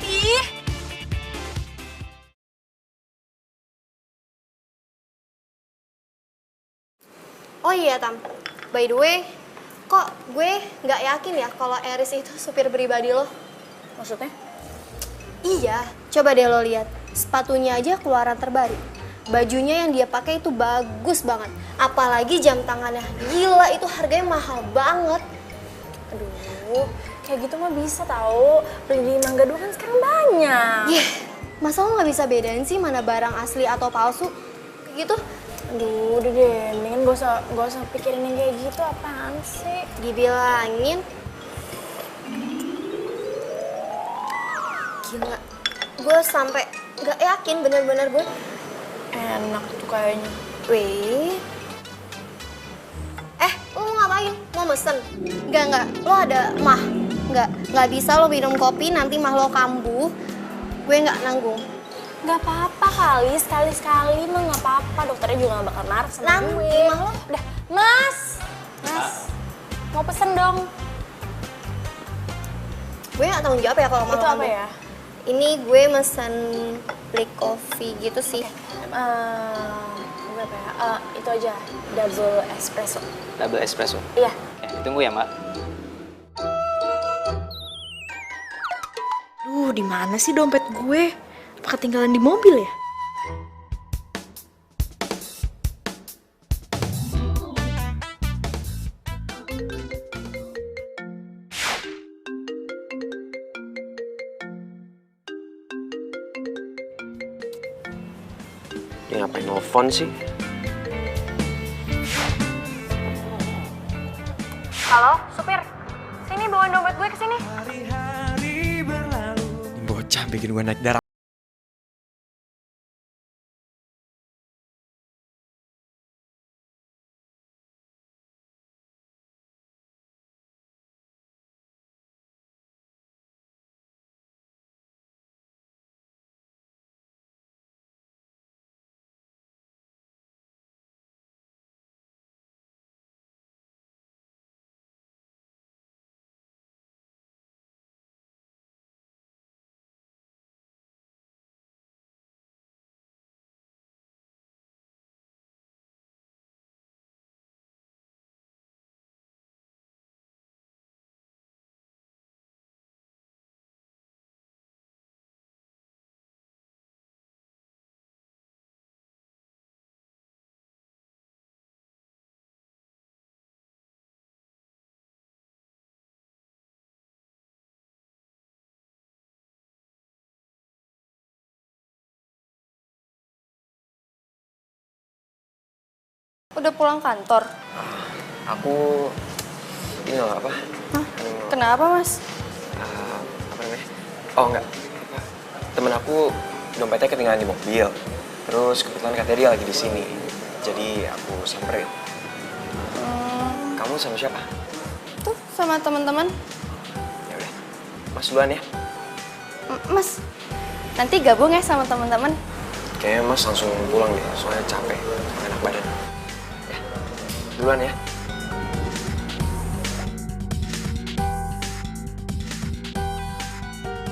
Ih. Oh iya Tam, by the way, kok gue nggak yakin ya kalau Eris itu supir pribadi lo? Maksudnya? Iya, coba deh lo lihat, sepatunya aja keluaran terbaru. Bajunya yang dia pakai itu bagus banget, apalagi jam tangannya. Gila, itu harganya mahal banget. Aduh, kayak gitu mah bisa tahu. Beli di Mangga 2 kan sekarang banyak. Masa lo nggak bisa bedain sih mana barang asli atau palsu? Kayak gitu? Aduh, udah deh, mendingan gak usah pikirin yang kayak gitu, apaan sih? Dibilangin. Gila, gue sampai gak yakin bener-bener gue. Enak tuh kayaknya. Wih. Lo mau ngapain? Mau mesen? Enggak, lo ada mah. Enggak bisa lo minum kopi nanti mah lo kambuh. Gue nggak nanggung. Gak apa-apa kali, sekali-sekali mah gak apa-apa. Dokternya juga gak bakal marah sama gue. Udah, Mas, mau pesen dong. Gue gak tanggung jawab ya kalau mau. Itu apa ya? Ini gue mesen black coffee gitu sih. Berapa ya? Itu aja, double espresso. Double espresso. Iya. Tunggu ya, Mbak. Duh, di mana sih dompet gue? Apa ketinggalan di mobil ya? Dia ngapain nelfon sih? Halo, supir. Sini bawa dompet gue ke sini. Bocah bikin gue naik darah. Udah pulang kantor? Aku ini loh apa? Kenapa, Mas? Apa namanya? Oh enggak. Temen aku dompetnya ketinggalan di mobil. Terus kebetulan katanya dia lagi di sini. Jadi aku samperin. Kamu sama siapa? Tuh, sama teman-teman. Ya udah. Mas duluan ya. Mas, nanti gabung ya sama teman-teman. Kayaknya Mas langsung pulang deh, soalnya capek, enak badan. Ya, duluan ya.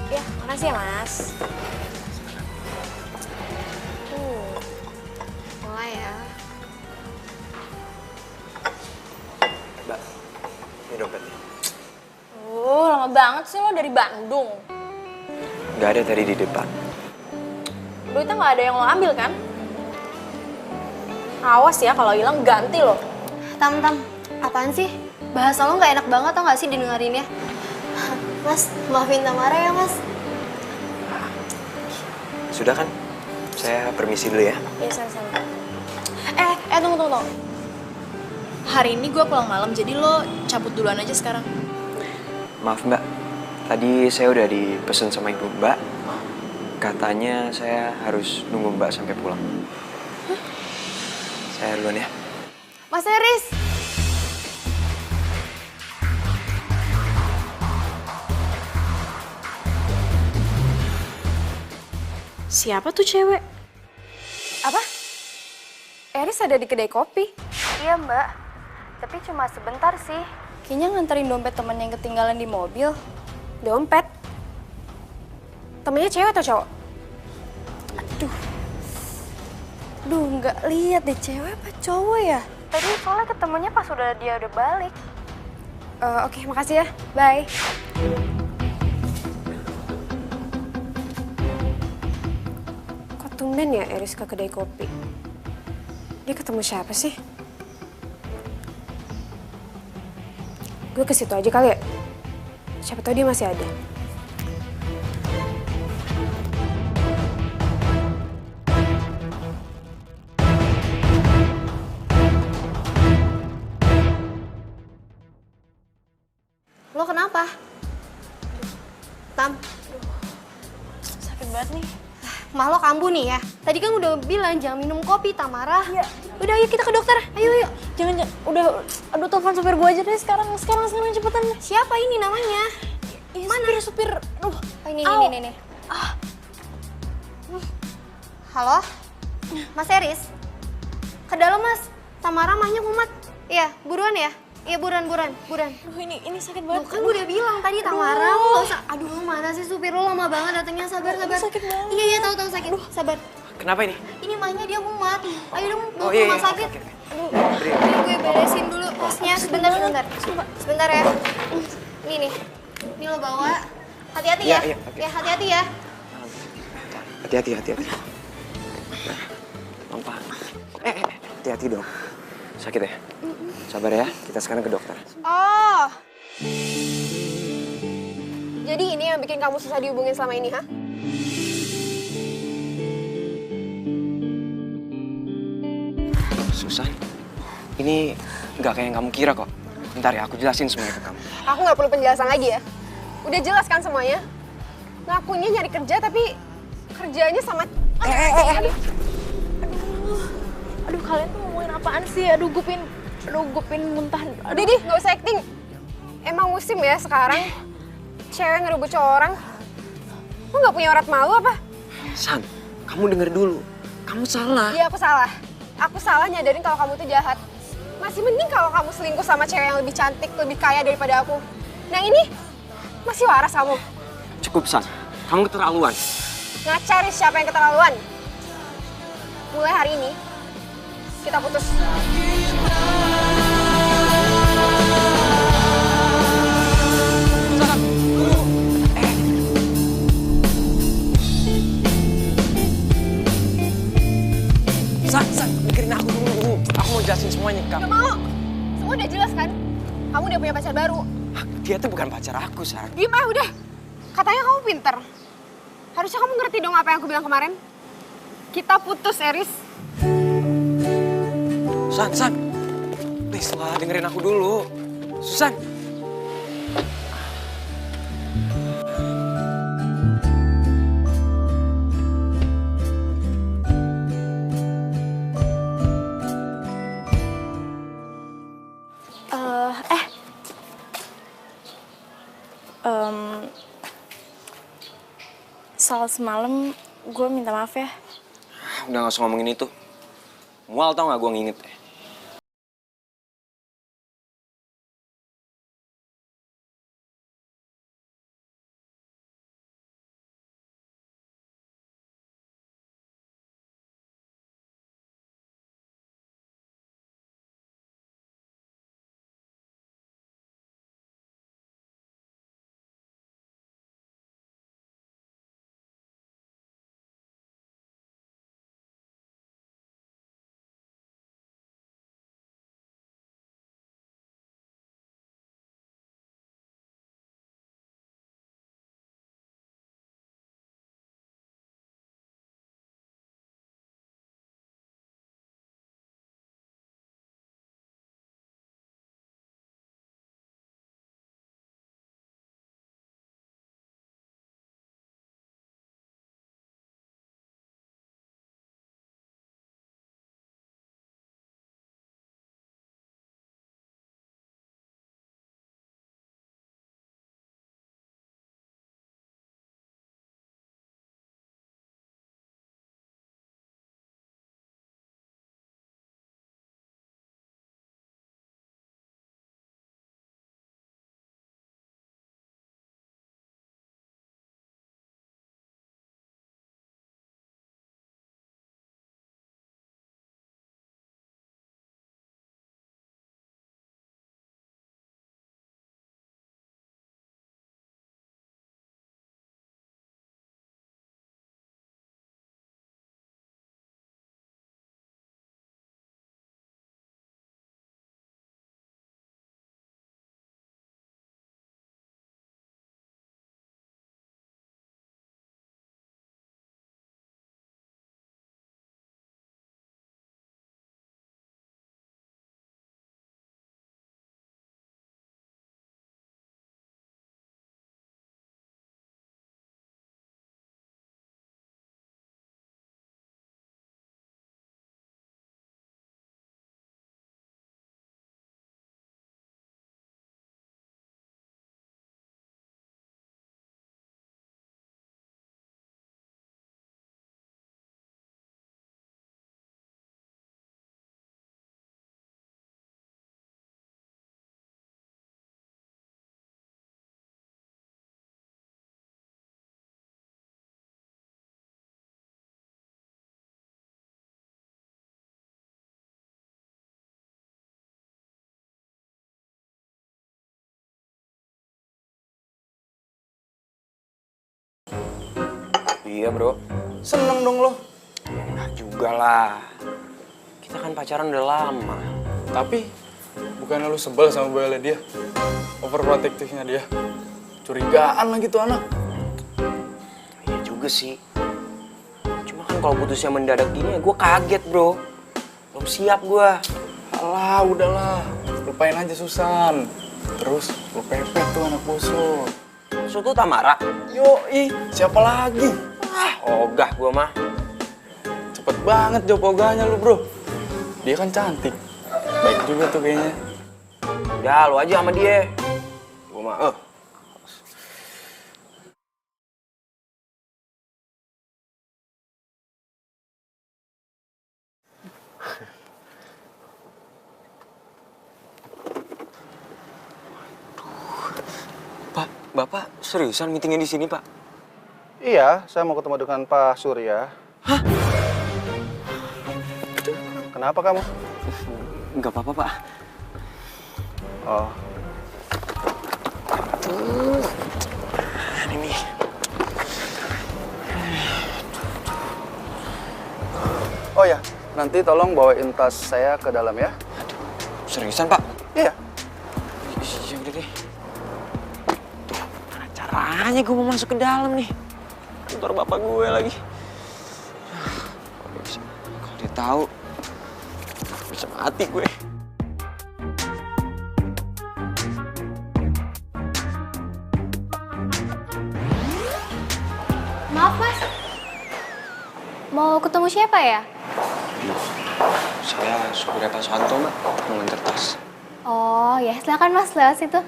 Ya, makasih ya, Mas. Mulai ya. Mbak, ini dompetnya. Lama banget sih lo dari Bandung. Gak ada tadi di depan. Duitnya nggak ada yang lo ambil kan? Awas ya kalau hilang ganti lo. Tam, apaan sih? Bahasa lo nggak enak banget tau nggak sih didengerinnya? Mas, maafin Tamara ya, Mas. Sudah kan? Saya permisi dulu ya. Iya, sama-sama. Tunggu. Hari ini gue pulang malam, jadi lo cabut duluan aja sekarang. Maaf Mbak, tadi saya udah dipesen sama ibu Mbak. Katanya saya harus nunggu Mbak sampai pulang. Saya duluan ya. Mas Eris. Siapa tuh cewek? Apa? Eris ada di kedai kopi. Iya, Mbak. Tapi cuma sebentar sih. Kayaknya nganterin dompet temen yang ketinggalan di mobil. Dompet? Temennya cewek atau cowok? Aduh, nggak lihat deh cewek apa cowok ya? Tadi soalnya ketemunya pas dia udah balik. Oke, makasih ya. Bye. Kok tumben ya Eris ke kedai kopi? Dia ketemu siapa sih? Gue ke situ aja kali ya. Siapa tahu dia masih ada. Lo kenapa? Tam. Sakit banget nih. Mah lo kambuh nih ya. Tadi kan udah bilang jangan minum kopi, Tamara. Ya. Udah ayo kita ke dokter. Ayo. Jangan. Udah. Aduh, telepon supir gue aja deh sekarang cepetan. Siapa ini namanya? Mana? Supir. Aduh. Ini. Halo? Mas Eris? Ke dalam, Mas. Tamara mahnya kumat. Iya, buruan ya? Iya, buruan. Aduh, ini sakit banget. Kan gue udah bilang tadi Tamara, lu gak usah. Aduh, mana sih supir lu lama banget datangnya. Sabar. Sakit banget. Iya, tahu sakit. Sabar. Kenapa ini? Ini mahnya dia kumat. Ayo dong, bawa Oh, ke iya, rumah iya. sakit. Oke. Aduh, gue beresin dulu tasnya. Sebentar ya. Nih. Ini lo bawa. Hati-hati ya. Iya, oke. Ya, hati-hati ya. Hati-hati. Pelan-pelan. Hati-hati dong. Sakit ya? Sabar ya, kita sekarang ke dokter. Oh. Jadi ini yang bikin kamu susah dihubungin selama ini, ha? Susan, ini nggak kayak yang kamu kira kok. Bentar ya, aku jelasin semuanya ke kamu. Aku nggak perlu penjelasan lagi ya. Udah jelas kan semuanya? Ngakunya nyari kerja tapi kerjanya sama... Aduh, kalian tuh ngomongin apaan sih? Aduh, gue pengen muntah. Udah deh, nggak usah acting. Emang musim ya sekarang. Cewek ngerebut cowok orang. Lu nggak punya urat malu apa? San, kamu denger dulu. Kamu salah. Iya, aku salah. Aku salah nyadarin kalau kamu tuh jahat. Masih mending kalau kamu selingkuh sama cewek yang lebih cantik, lebih kaya daripada aku. Nah ini, masih waras kamu. Cukup, San. Kamu keterlaluan. Ngacarin siapa yang keterlaluan. Mulai hari ini, kita putus. San, dengerin aku dulu. Aku mau jelasin semuanya ke kamu. Gak mau. Semua udah jelas kan? Kamu udah punya pacar baru. Dia tuh bukan pacar aku, San. Diem aja udah. Katanya kamu pinter. Harusnya kamu ngerti dong apa yang aku bilang kemarin. Kita putus, Eris. San. Please lah, dengerin aku dulu. Susan. Soal semalam, gue minta maaf ya. Udah gak usah ngomongin itu. Mual tau gak gue nginget. Iya bro. Seneng dong lo. Nah juga lah. Kita kan pacaran udah lama. Tapi bukannya lu sebel sama Bella dia? Overprotective-nya dia. Curigaan lah gitu anak. Iya juga sih. Cuma kan kalau putusnya mendadak gini ya gue kaget bro. Belum siap gue. Alah udahlah. Lupain aja Susan. Terus lu pepet tuh anak bosok. Maksud tuh Tamara? Yoi, siapa lagi? Ogah gue mah. Cepet banget jawab ogahnya lu bro. Dia kan cantik. Baik juga tuh kayaknya. Udah lu aja sama dia. Gue mah Pak, Bapak seriusan meetingnya di sini, Pak? Iya, saya mau ketemu dengan Pak Surya. Hah? Kenapa kamu? Enggak apa-apa, Pak. Oh. Ini. Oh ya, nanti tolong bawain tas saya ke dalam ya. Seriusan, Pak? Iya. Ya udah deh. Tuh, mana caranya gue mau masuk ke dalam nih? Kantor bapak gue lagi. Kalau dia tahu, bisa mati gue. Maaf mas, mau ketemu siapa ya? Saya supirnya Pak Santo, Mbak. Mau nganter tas. Oh ya, silakan mas lewat situ.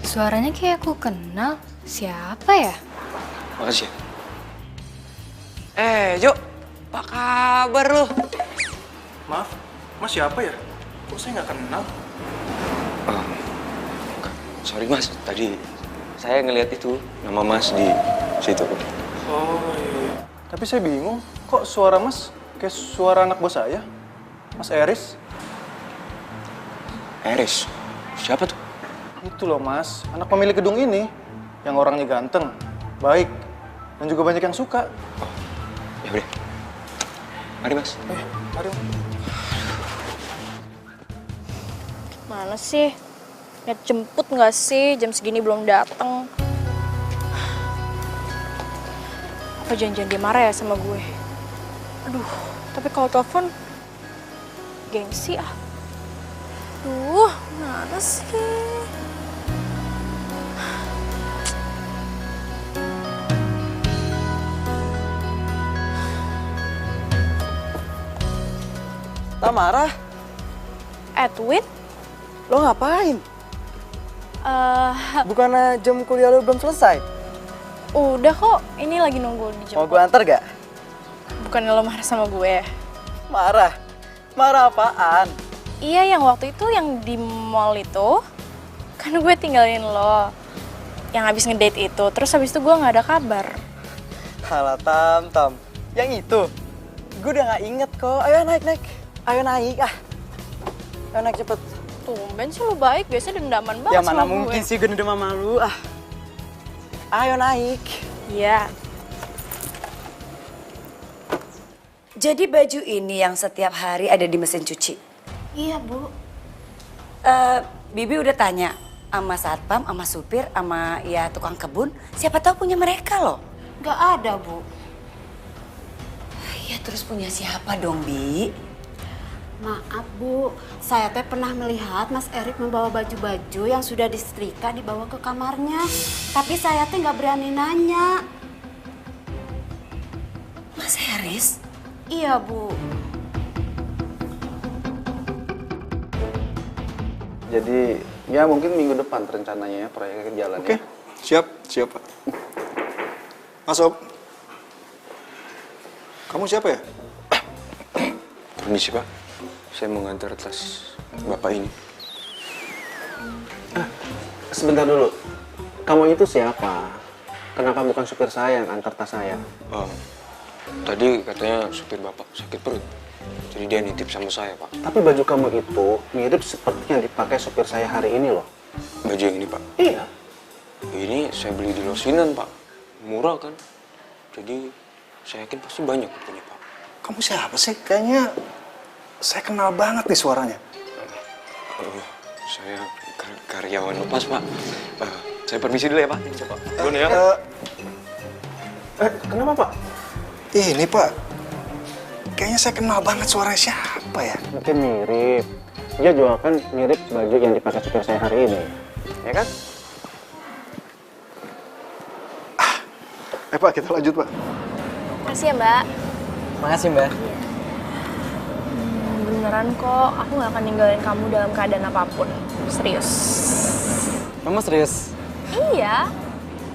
Suaranya kayak aku kenal. Siapa ya? Makasih ya. Jo. Apa kabar lu? Maaf, Mas siapa ya? Kok saya nggak kenal? Sorry Mas, tadi saya ngeliat itu nama Mas di situ. Oh iya. Tapi saya bingung, kok suara Mas kayak suara anak bos saya? Mas Eris? Eris? Siapa tuh? Itu loh Mas, anak pemilik gedung ini. Yang orangnya ganteng, baik, dan juga banyak yang suka. Ya udah. Mari Mas. Mari. Mana sih? Lihat jemput nggak sih? Jam segini belum datang. Apa janjian dia marah ya sama gue? Aduh, tapi kalau telepon gengsi ah. Duh, mana sih? Tamara, Edwin? lo ngapain? Bukannya jam kuliah lo belum selesai? Udah kok, ini lagi nunggu di jam. Mau gue antar gak? Bukannya lo marah sama gue? Marah? Marah apaan? Iya, yang waktu itu yang di mall itu, kan gue tinggalin lo. Yang habis ngedate itu, terus habis itu gue gak ada kabar. Halah Tam, yang itu? Gue udah gak inget kok, ayo naik. Ayo naik, Ayo naik cepet. Tumben sih lo baik, biasanya dendaman banget Ya sama mana mungkin gue. sih gue dendam sama lu, Ayo naik. Iya. Jadi baju ini yang setiap hari ada di mesin cuci? Iya bu. Bibi udah tanya sama satpam, sama supir, sama ya tukang kebun. Siapa tahu punya mereka loh. Gak ada bu. Ya terus punya siapa dong Bi? Maaf Bu, saya teh pernah melihat Mas Erik membawa baju-baju yang sudah disetrika dibawa ke kamarnya. Tapi saya teh nggak berani nanya. Mas Eris? Iya Bu. Jadi ya mungkin minggu depan rencananya ya proyeknya jalan. Oke, siap Pak. Mas Op, kamu siapa ya? Permisi Pak. Saya mau ngantar tas Bapak ini. Sebentar dulu. Kamu itu siapa? Kenapa bukan supir saya yang antar tas saya? Tadi katanya supir Bapak sakit perut. Jadi dia nitip sama saya, Pak. Tapi baju kamu itu mirip seperti yang dipakai supir saya hari ini loh. Baju yang ini, Pak? Iya. Ini saya beli di Losinan, Pak. murah kan. Jadi saya yakin pasti banyak punya Pak. Kamu siapa sih? Kayaknya saya kenal banget nih suaranya. Saya karyawan lepas, Pak. Saya permisi dulu ya, Pak. Coba. Dulu ya. Kenapa, Pak? Ini, Pak. Kayaknya saya kenal banget suaranya siapa ya? Mungkin mirip. Dia juga kan mirip baju yang dipakai supir saya hari ini. Ya kan? Pak, kita lanjut, Pak. Makasih ya, Mbak. Makasih, Mbak. Beneran kok, aku gak akan ninggalin kamu dalam keadaan apapun. Serius. Mama serius? Iya.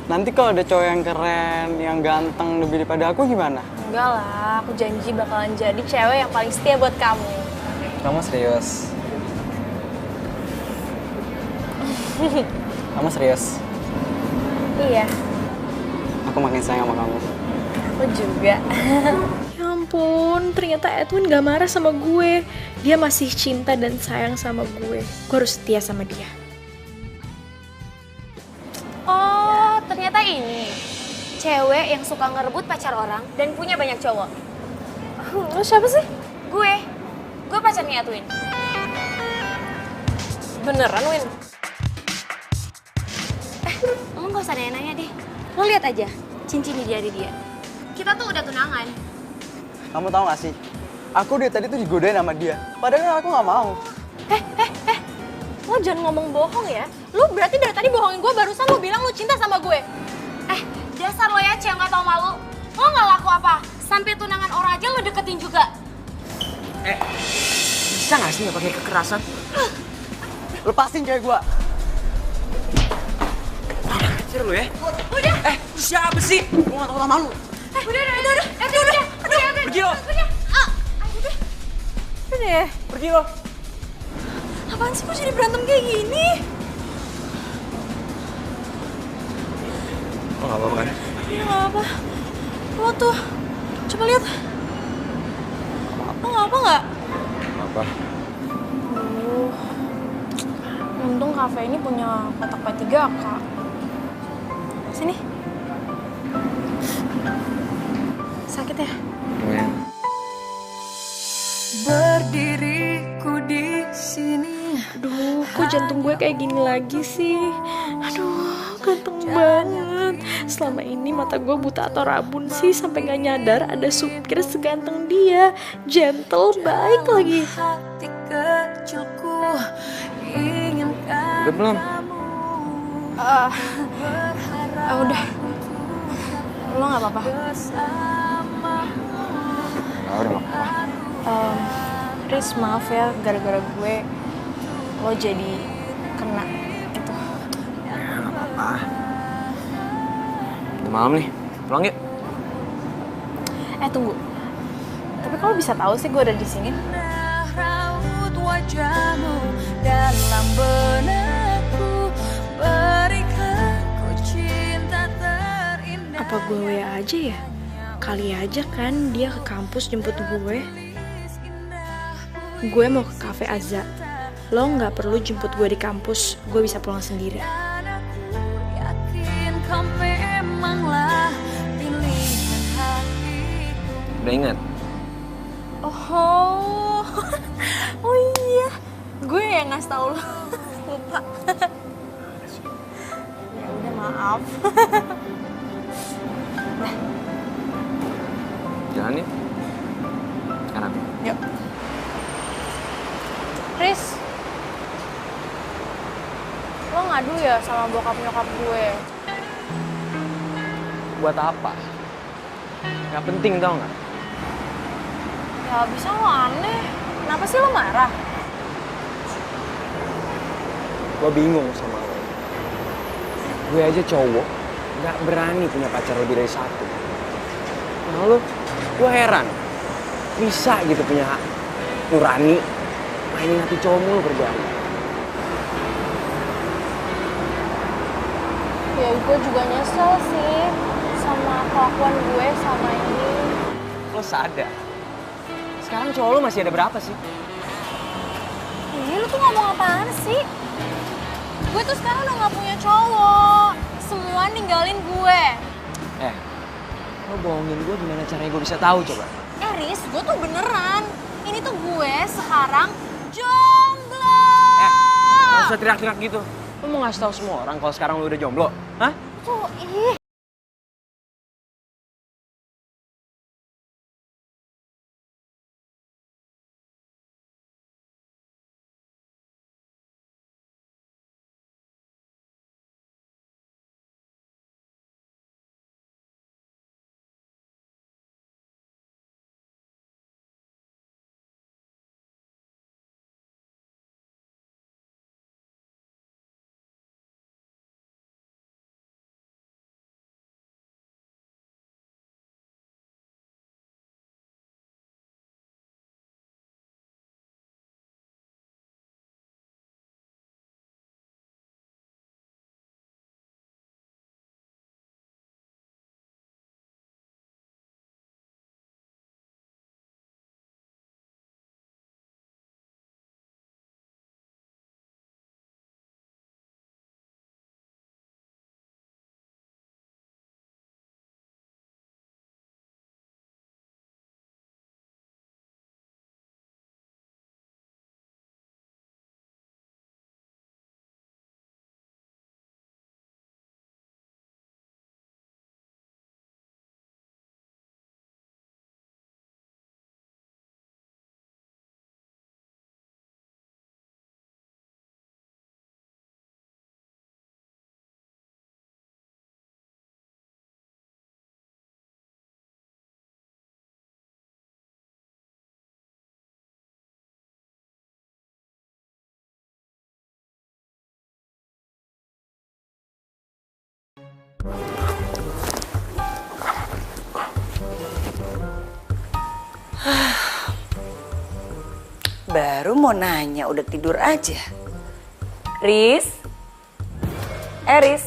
Nanti kalau ada cowok yang keren, yang ganteng lebih daripada aku gimana? Enggak lah, aku janji bakalan jadi cewek yang paling setia buat kamu. Kamu serius? Kamu serius? Iya. Aku makin sayang sama kamu. Aku juga. Ya ampun, ternyata Edwin gak marah sama gue. Dia masih cinta dan sayang sama gue. Gue harus setia sama dia. Oh, ternyata ini cewek yang suka ngerebut pacar orang dan punya banyak cowok. Lo siapa sih? Gue pacarnya Edwin. Beneran, Win? Emang gak usah nanya-nanya deh. Lo lihat aja cincin di jari dia. Kita tuh udah tunangan. Kamu tahu gak sih? Aku dari tadi tuh digodain sama dia. Padahal aku gak mau. Lo jangan ngomong bohong ya. Lo berarti dari tadi bohongin gue, barusan lo bilang lo cinta sama gue. Dasar lo ya cewek gak tau malu. Lo gak laku apa? Sampai tunangan orang aja lo deketin juga. Bisa gak sih gak pakai kekerasan? Lepasin cewek gua. Kacir lo ya? Udah. Siapa sih? Gua gak tau sama lu. Udah. Aduh. Pergi lo. Udah deh. Pergi lo. Apaan sih kok jadi berantem kayak gini? Lo gak apa-apa kan? Iya gak apa. Lo tuh, coba lihat. Lo gak apa gak? Apa? Untung kafe ini punya kotak P3K. Sini. Sakit ya? Lumayan. Berdiriku di sini. Aduh, kok jantung gue kayak gini lagi sih? Aduh, ganteng banget. Selama ini mata gue buta atau rabun sih sampai gak nyadar ada supir seganteng dia. Gentle, baik lagi. Udah belum? Udah. Lo gak apa-apa? Udah gak apa-apa. Riz, maaf ya, gara-gara gue lo jadi kena itu. Ya gak apa-apa. Udah malam nih, pulang yuk. Tunggu. Tapi kalau bisa tahu sih gue ada di sini. Raut wajahmu dalam benakku, berikan ku cinta terindah. Apa gue WA aja ya? Kali aja kan dia ke kampus jemput gue. Gue mau ke cafe Azza. Lo nggak perlu jemput gue di kampus. Gue bisa pulang sendiri. Yakin kau memanglah pilihan hatiku. Udah ingat? Oh iya. Gue yang ngasih tau lo. Lupa. Ya udah, maaf. Jalan yuk. Sekarang. Yuk. Riz, lo ngadu ya sama bokap nyokap gue? Buat apa? Gak penting tau gak? Ya bisa, lo aneh. Kenapa sih lo marah? Gue bingung sama lo. Gue aja cowok, gak berani punya pacar lebih dari satu. Nah lo, gue heran. Bisa gitu punya nurani, mainin hati cowok mulu kerjaan. Ya gue juga nyesel sih sama kelakuan gue sama ini. Lo sadar? Sekarang cowok lo masih ada berapa sih? Lu tuh ngomong apaan sih? Gue tuh sekarang udah gak punya cowok. Semua ninggalin gue. Lo bohongin gue gimana caranya gue bisa tahu coba? Riz, gue tuh beneran. Ini tuh gue sekarang jomblo. Gak usah teriak-teriak gitu. Lo mau ngasih tahu semua orang kalau sekarang lo udah jomblo? Hah? Tuh, ih. Baru mau nanya udah tidur aja. Riz? Riz?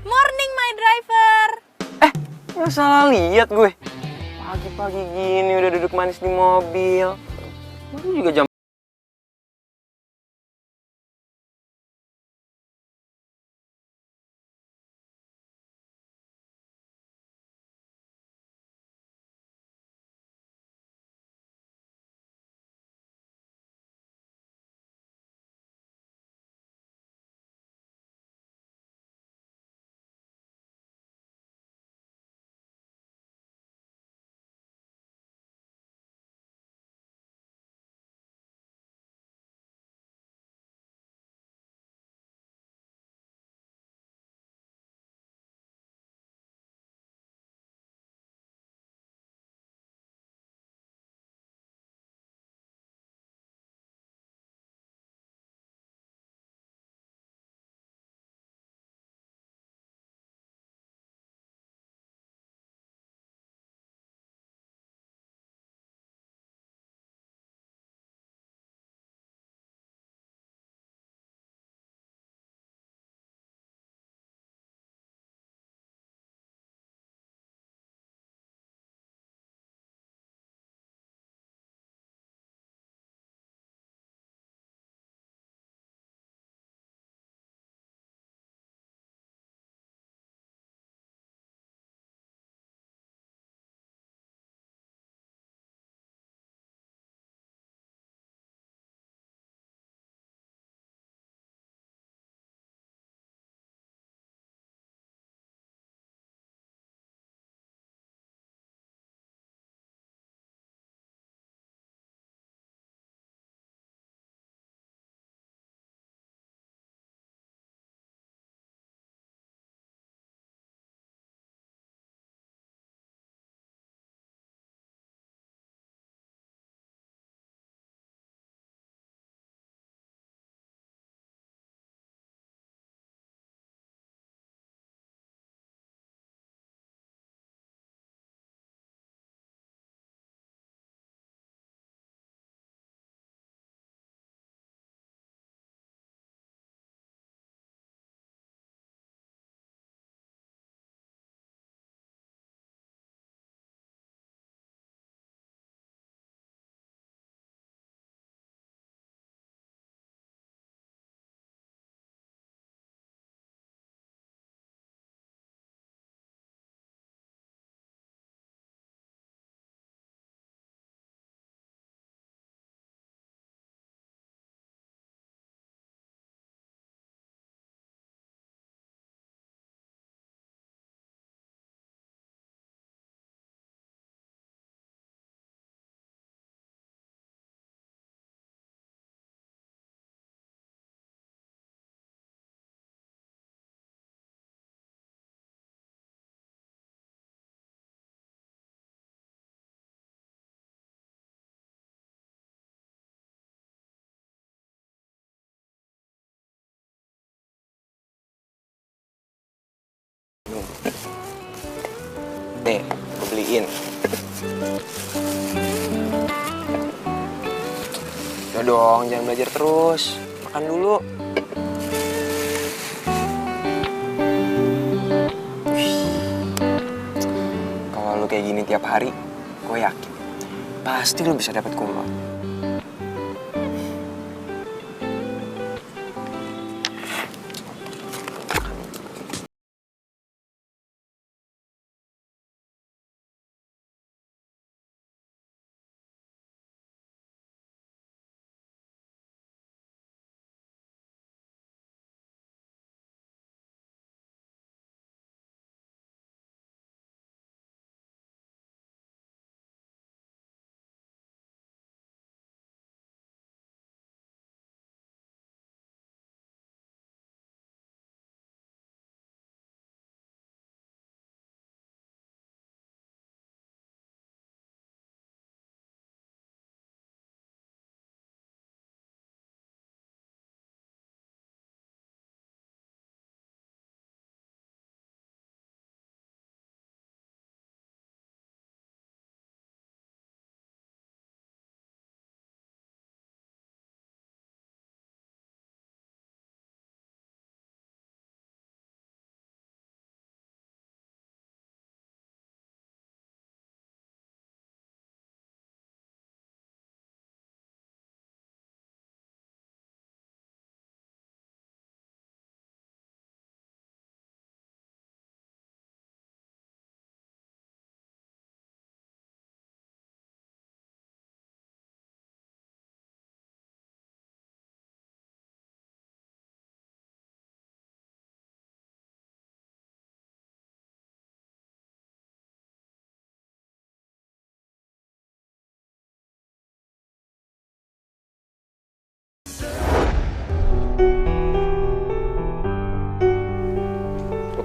Morning, my driver. Nggak salah lihat gue. Pagi-pagi gini udah duduk manis di mobil. Baru juga jam Nih, gue beliin. Udah dong, jangan belajar terus. Makan dulu. Kalau lu kayak gini tiap hari, gue yakin pasti lu bisa dapet kumlot.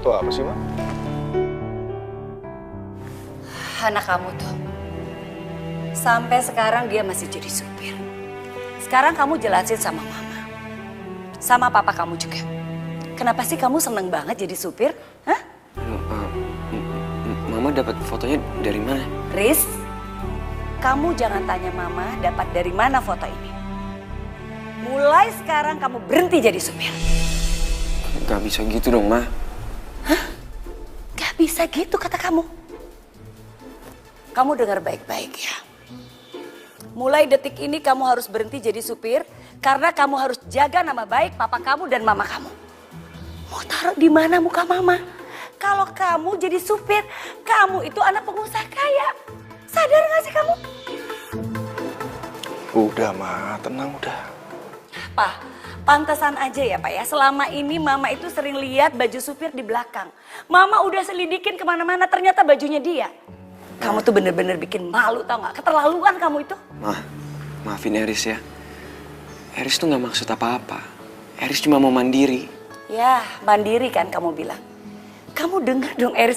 Foto apa sih, Ma? Anak kamu tuh. Sampai sekarang dia masih jadi supir. Sekarang kamu jelasin sama mama. Sama papa kamu juga. Kenapa sih kamu seneng banget jadi supir? Hah? Mama dapat fotonya dari mana? Riz, kamu jangan tanya mama dapat dari mana foto ini. Mulai sekarang kamu berhenti jadi supir. Gak bisa gitu dong, Ma. Hah? Gak bisa gitu kata kamu. Kamu dengar baik-baik ya. Mulai detik ini kamu harus berhenti jadi supir karena kamu harus jaga nama baik papa kamu dan mama kamu. Mau taruh di mana muka mama? Kalau kamu jadi supir, kamu itu anak pengusaha kaya. Sadar gak sih kamu? Udah, Ma. Tenang udah. Pak, pantesan aja ya Pak ya. Selama ini mama itu sering lihat baju supir di belakang. Mama udah selidikin kemana-mana, ternyata bajunya dia. Kamu tuh bener-bener bikin malu tau gak? Keterlaluan kamu itu. Maafin Eris ya. Eris tuh gak maksud apa-apa. Eris cuma mau mandiri. Ya, mandiri kan kamu bilang. Kamu denger dong Eris,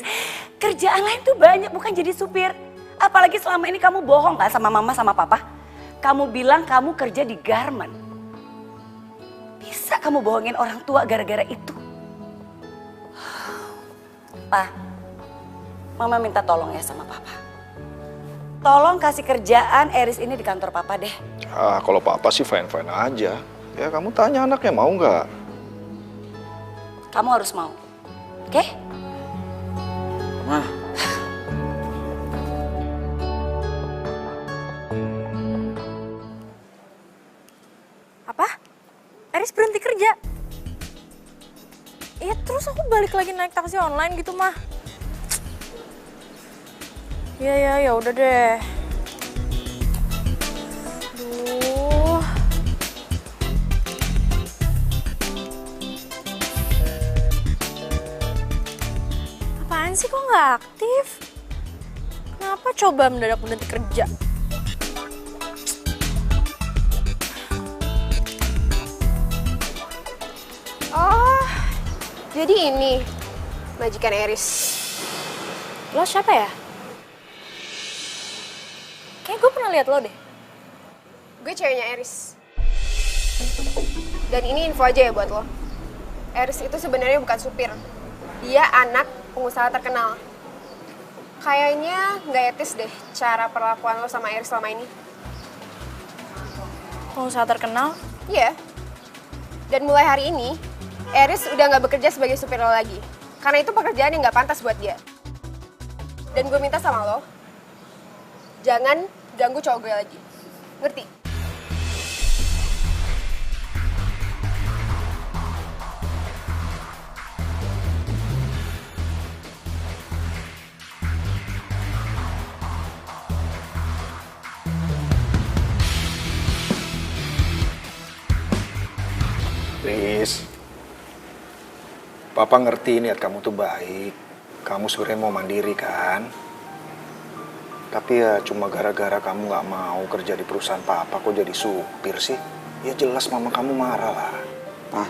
kerjaan lain tuh banyak bukan jadi supir. Apalagi selama ini kamu bohong kan sama mama sama papa. Kamu bilang kamu kerja di garment. Bisa kamu bohongin orang tua gara-gara itu? Pa, mama minta tolong ya sama papa. Tolong kasih kerjaan Eris ini di kantor papa deh. Ah, kalau papa sih fine-fine aja. Ya kamu tanya anaknya mau nggak? Kamu harus mau, oke? Ma. Apa? Eris berhenti kerja? Iya terus aku balik lagi naik taksi online gitu mah. Ya udah deh. Aduh. Apaan sih kok nggak aktif? Kenapa coba mendadak berhenti kerja? Oh, jadi ini majikan Eris. Lo siapa ya? Kayaknya gue pernah lihat lo deh. Gue ceweknya Eris. Dan ini info aja ya buat lo. Eris itu sebenarnya bukan supir. Dia anak pengusaha terkenal. Kayaknya nggak etis deh cara perlakuan lo sama Eris selama ini. Pengusaha terkenal? Iya. Dan mulai hari ini, Eris udah nggak bekerja sebagai supir lo lagi. Karena itu pekerjaan yang nggak pantas buat dia. Dan gue minta sama lo, jangan ganggu cowok gue lagi. Ngerti? Riz, Papa ngerti niat kamu tuh baik. Kamu sebenarnya mau mandiri kan? Tapi ya cuma gara-gara kamu nggak mau kerja di perusahaan Papa kok jadi supir sih? Ya jelas mama kamu marah lah. Pak,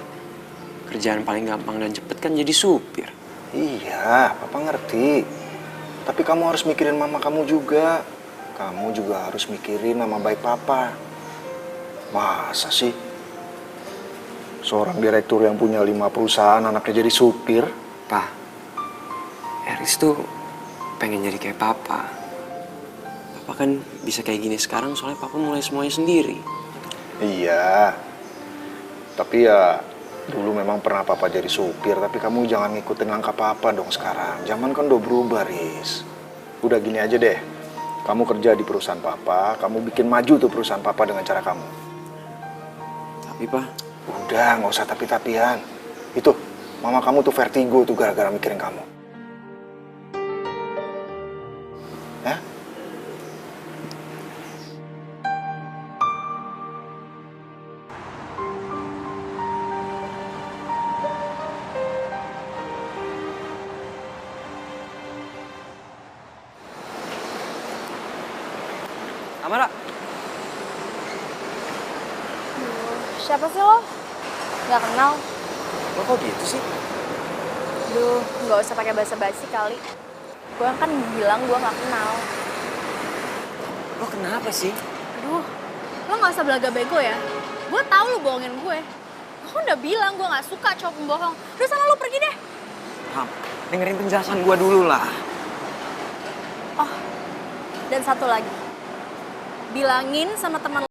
kerjaan paling gampang dan cepet kan jadi supir. Iya, Papa ngerti. Tapi kamu harus mikirin mama kamu juga. Kamu juga harus mikirin nama baik Papa. Masa sih? Seorang direktur yang punya 5 perusahaan, anaknya jadi supir. Pak, Eris tuh pengen jadi kayak Papa. Papa kan bisa kayak gini sekarang soalnya Papa mulai semuanya sendiri. Iya. Tapi ya dulu memang pernah Papa jadi supir, tapi kamu jangan ngikutin langkah Papa dong sekarang. Zaman kan udah berubah, Riz. Udah gini aja deh. Kamu kerja di perusahaan Papa, kamu bikin maju tuh perusahaan Papa dengan cara kamu. Tapi Pak, udah, nggak usah tapi-tapian. Itu, mama kamu tuh vertigo tuh gara-gara mikirin kamu. Ya? Amara. Siapa sih lo? Gak kenal. Lo kok gitu sih? Duh, gak usah pakai basa-basi kali. Gue kan bilang gue gak kenal. Lo kenapa sih? Aduh, lo gak usah belaga bego ya. Gue tahu lo bohongin gue. Gue udah bilang gue gak suka cowok pembohong. Udah sana lo pergi deh. Ham, dengerin penjelasan gue dulu lah. Oh, dan satu lagi. Bilangin sama teman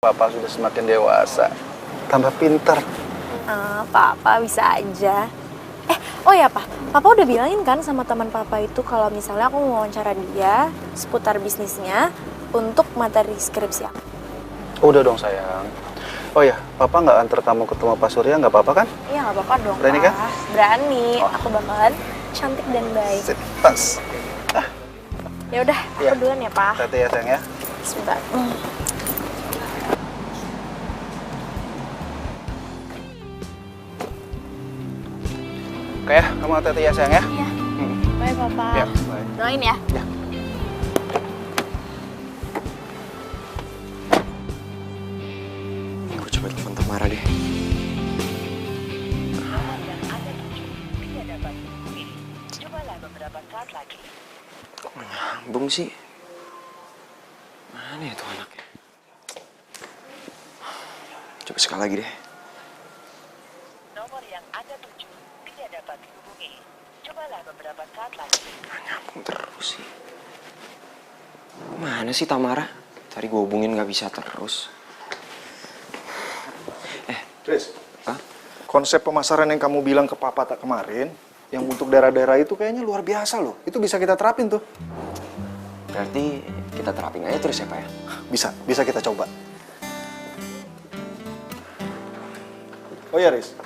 Papa sudah semakin dewasa, tambah pinter. Papa bisa aja. Oh ya Papa udah bilangin kan sama teman Papa itu kalau misalnya aku mau wawancara dia seputar bisnisnya untuk materi skripsi aku. Udah dong sayang. Oh ya, Papa nggak antar kamu ketemu Pak Surya, nggak apa-apa kan? Iya nggak apa-apa dong. Berani Pak. kan? Berani. Aku bakalan cantik dan baik. Pas. Ya udah, aku duluan ya Pak. Hati-hati ya sayang ya. Sebentar. Oke ya, kamu hati-hati ya sayang ya. Iya. Bye Papa. Ya, bye. Doain ya. Ya. Gue coba telepon Tamara deh. Kok nggak nyambung sih? Mana ya tuh anaknya? Coba sekali lagi deh. Nomor yang Anda tuju tidak dapat dihubungi. Cobalah beberapa saat lagi. Nggak nyambung terus sih. Mana sih Tamara? Tadi gue hubungin nggak bisa terus. Tris, konsep pemasaran yang kamu bilang ke Papa tak kemarin, yang untuk daerah-daerah itu kayaknya luar biasa loh. Itu bisa kita terapin tuh. Berarti kita terapin aja terus ya Pak ya? Bisa kita coba. Oh ya Riz,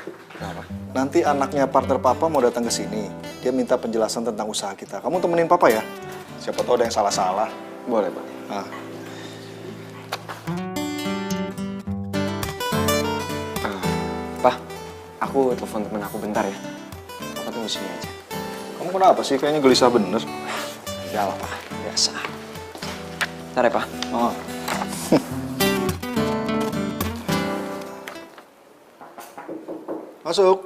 nanti anaknya partner Papa mau datang ke sini. Dia minta penjelasan tentang usaha kita. Kamu temenin Papa ya. Siapa tahu ada yang salah-salah. Boleh, boleh. Nah. Pak, aku telepon temen aku bentar ya. Papa tunggu sini aja. Kamu kenapa sih? Kayaknya gelisah bener. Enggak lah Pak, biasa. Bentar ya Pak. Oh. Masuk.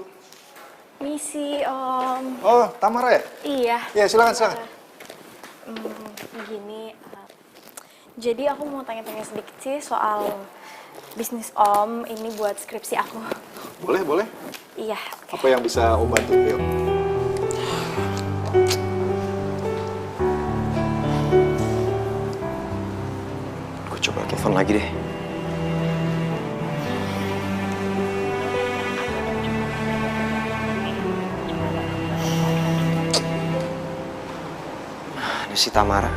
Misi Om. Oh, Tamara ya? Iya. Ya, silakan. Begini, jadi aku mau tanya-tanya sedikit sih soal bisnis Om ini buat skripsi aku. Boleh. Iya. Apa yang bisa Om bantu? Yuk. Gue coba telepon lagi deh. Mana si Tamara?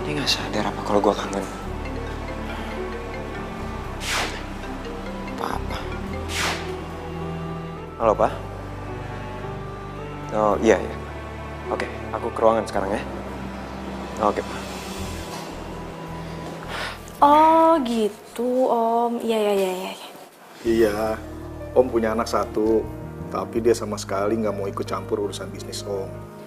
Dia nggak sadar apa kalau gue kangen. Papa. Halo, Pak. Oh, iya. Oke, aku ke ruangan sekarang ya. Oke, Pak. Oh, gitu, Om. Iya. Iya, Om punya anak satu, tapi dia sama sekali nggak mau ikut campur urusan bisnis Om.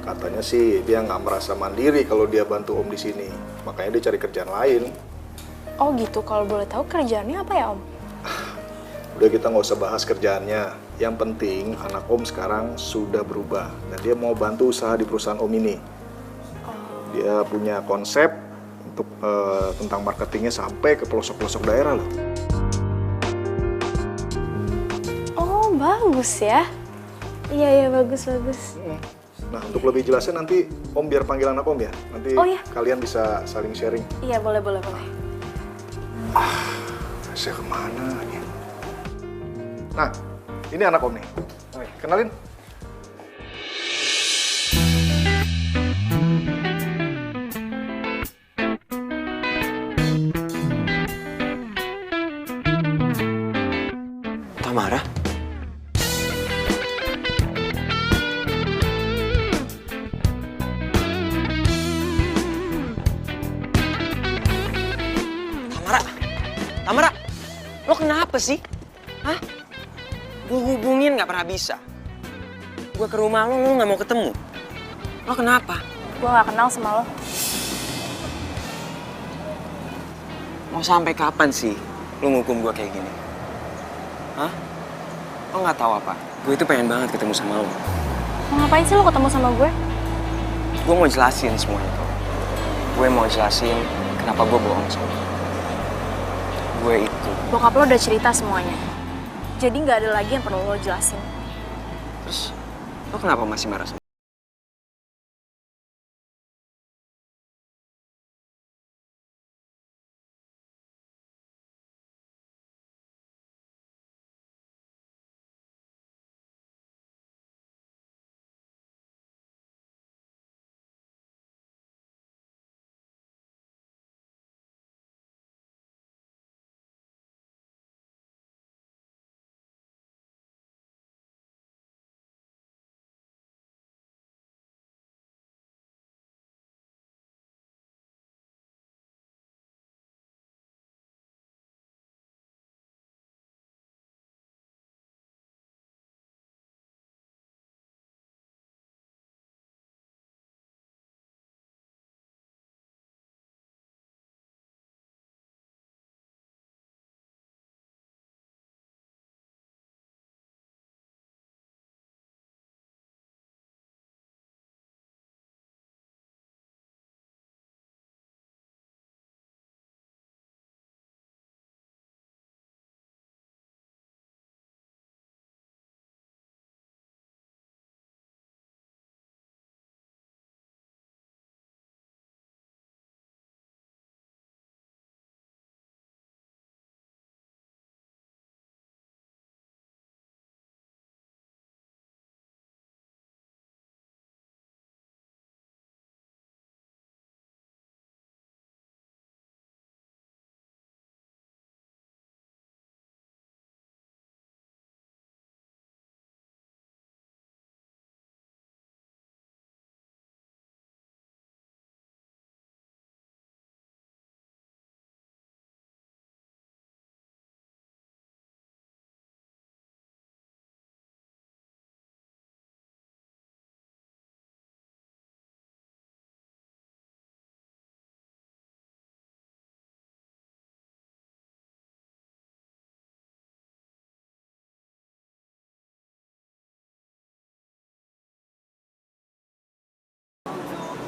Katanya sih dia nggak merasa mandiri kalau dia bantu Om di sini, makanya dia cari kerjaan lain. Oh, gitu. Kalau boleh tahu kerjaannya apa ya, Om? Udah kita nggak usah bahas kerjaannya. Yang penting anak Om sekarang sudah berubah dan dia mau bantu usaha di perusahaan Om ini. Dia punya konsep untuk tentang marketingnya sampai ke pelosok-pelosok daerah loh. Oh, bagus ya. Iya, bagus. Nah, untuk lebih jelasnya nanti Om biar panggil anak Om ya. Nanti kalian bisa saling sharing. Iya, boleh. Saya kemana lagi? Nah, ini anak Om nih. Kenalin. Tamara? Tamara, lo kenapa sih? Hah? Gue hubungin nggak pernah bisa. Gue ke rumah lo nggak mau ketemu. Lo kenapa? Gue nggak kenal sama lo. Mau sampai kapan sih lo ngukum gue kayak gini? Hah? Lo nggak tahu apa? Gue itu pengen banget ketemu sama lo. Ngapain sih lo ketemu sama gue? Gue mau jelasin semua itu. Gue mau jelasin kenapa gue bohong sama lo. Gue itu. Bokap lo udah cerita semuanya. Jadi nggak ada lagi yang perlu lo jelasin. Terus, lo kenapa masih marah sama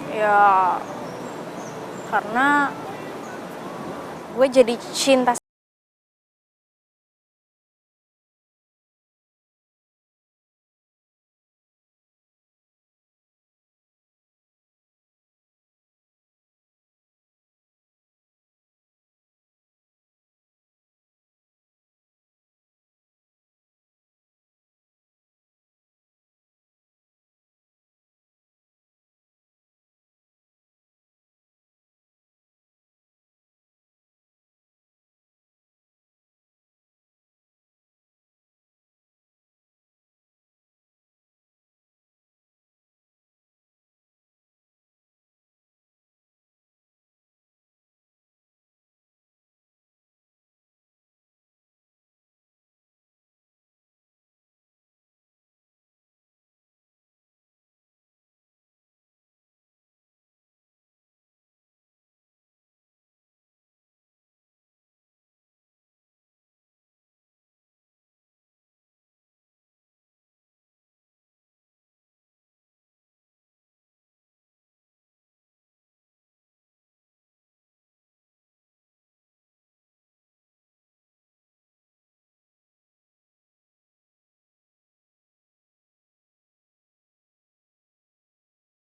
Ya, karena gue jadi cinta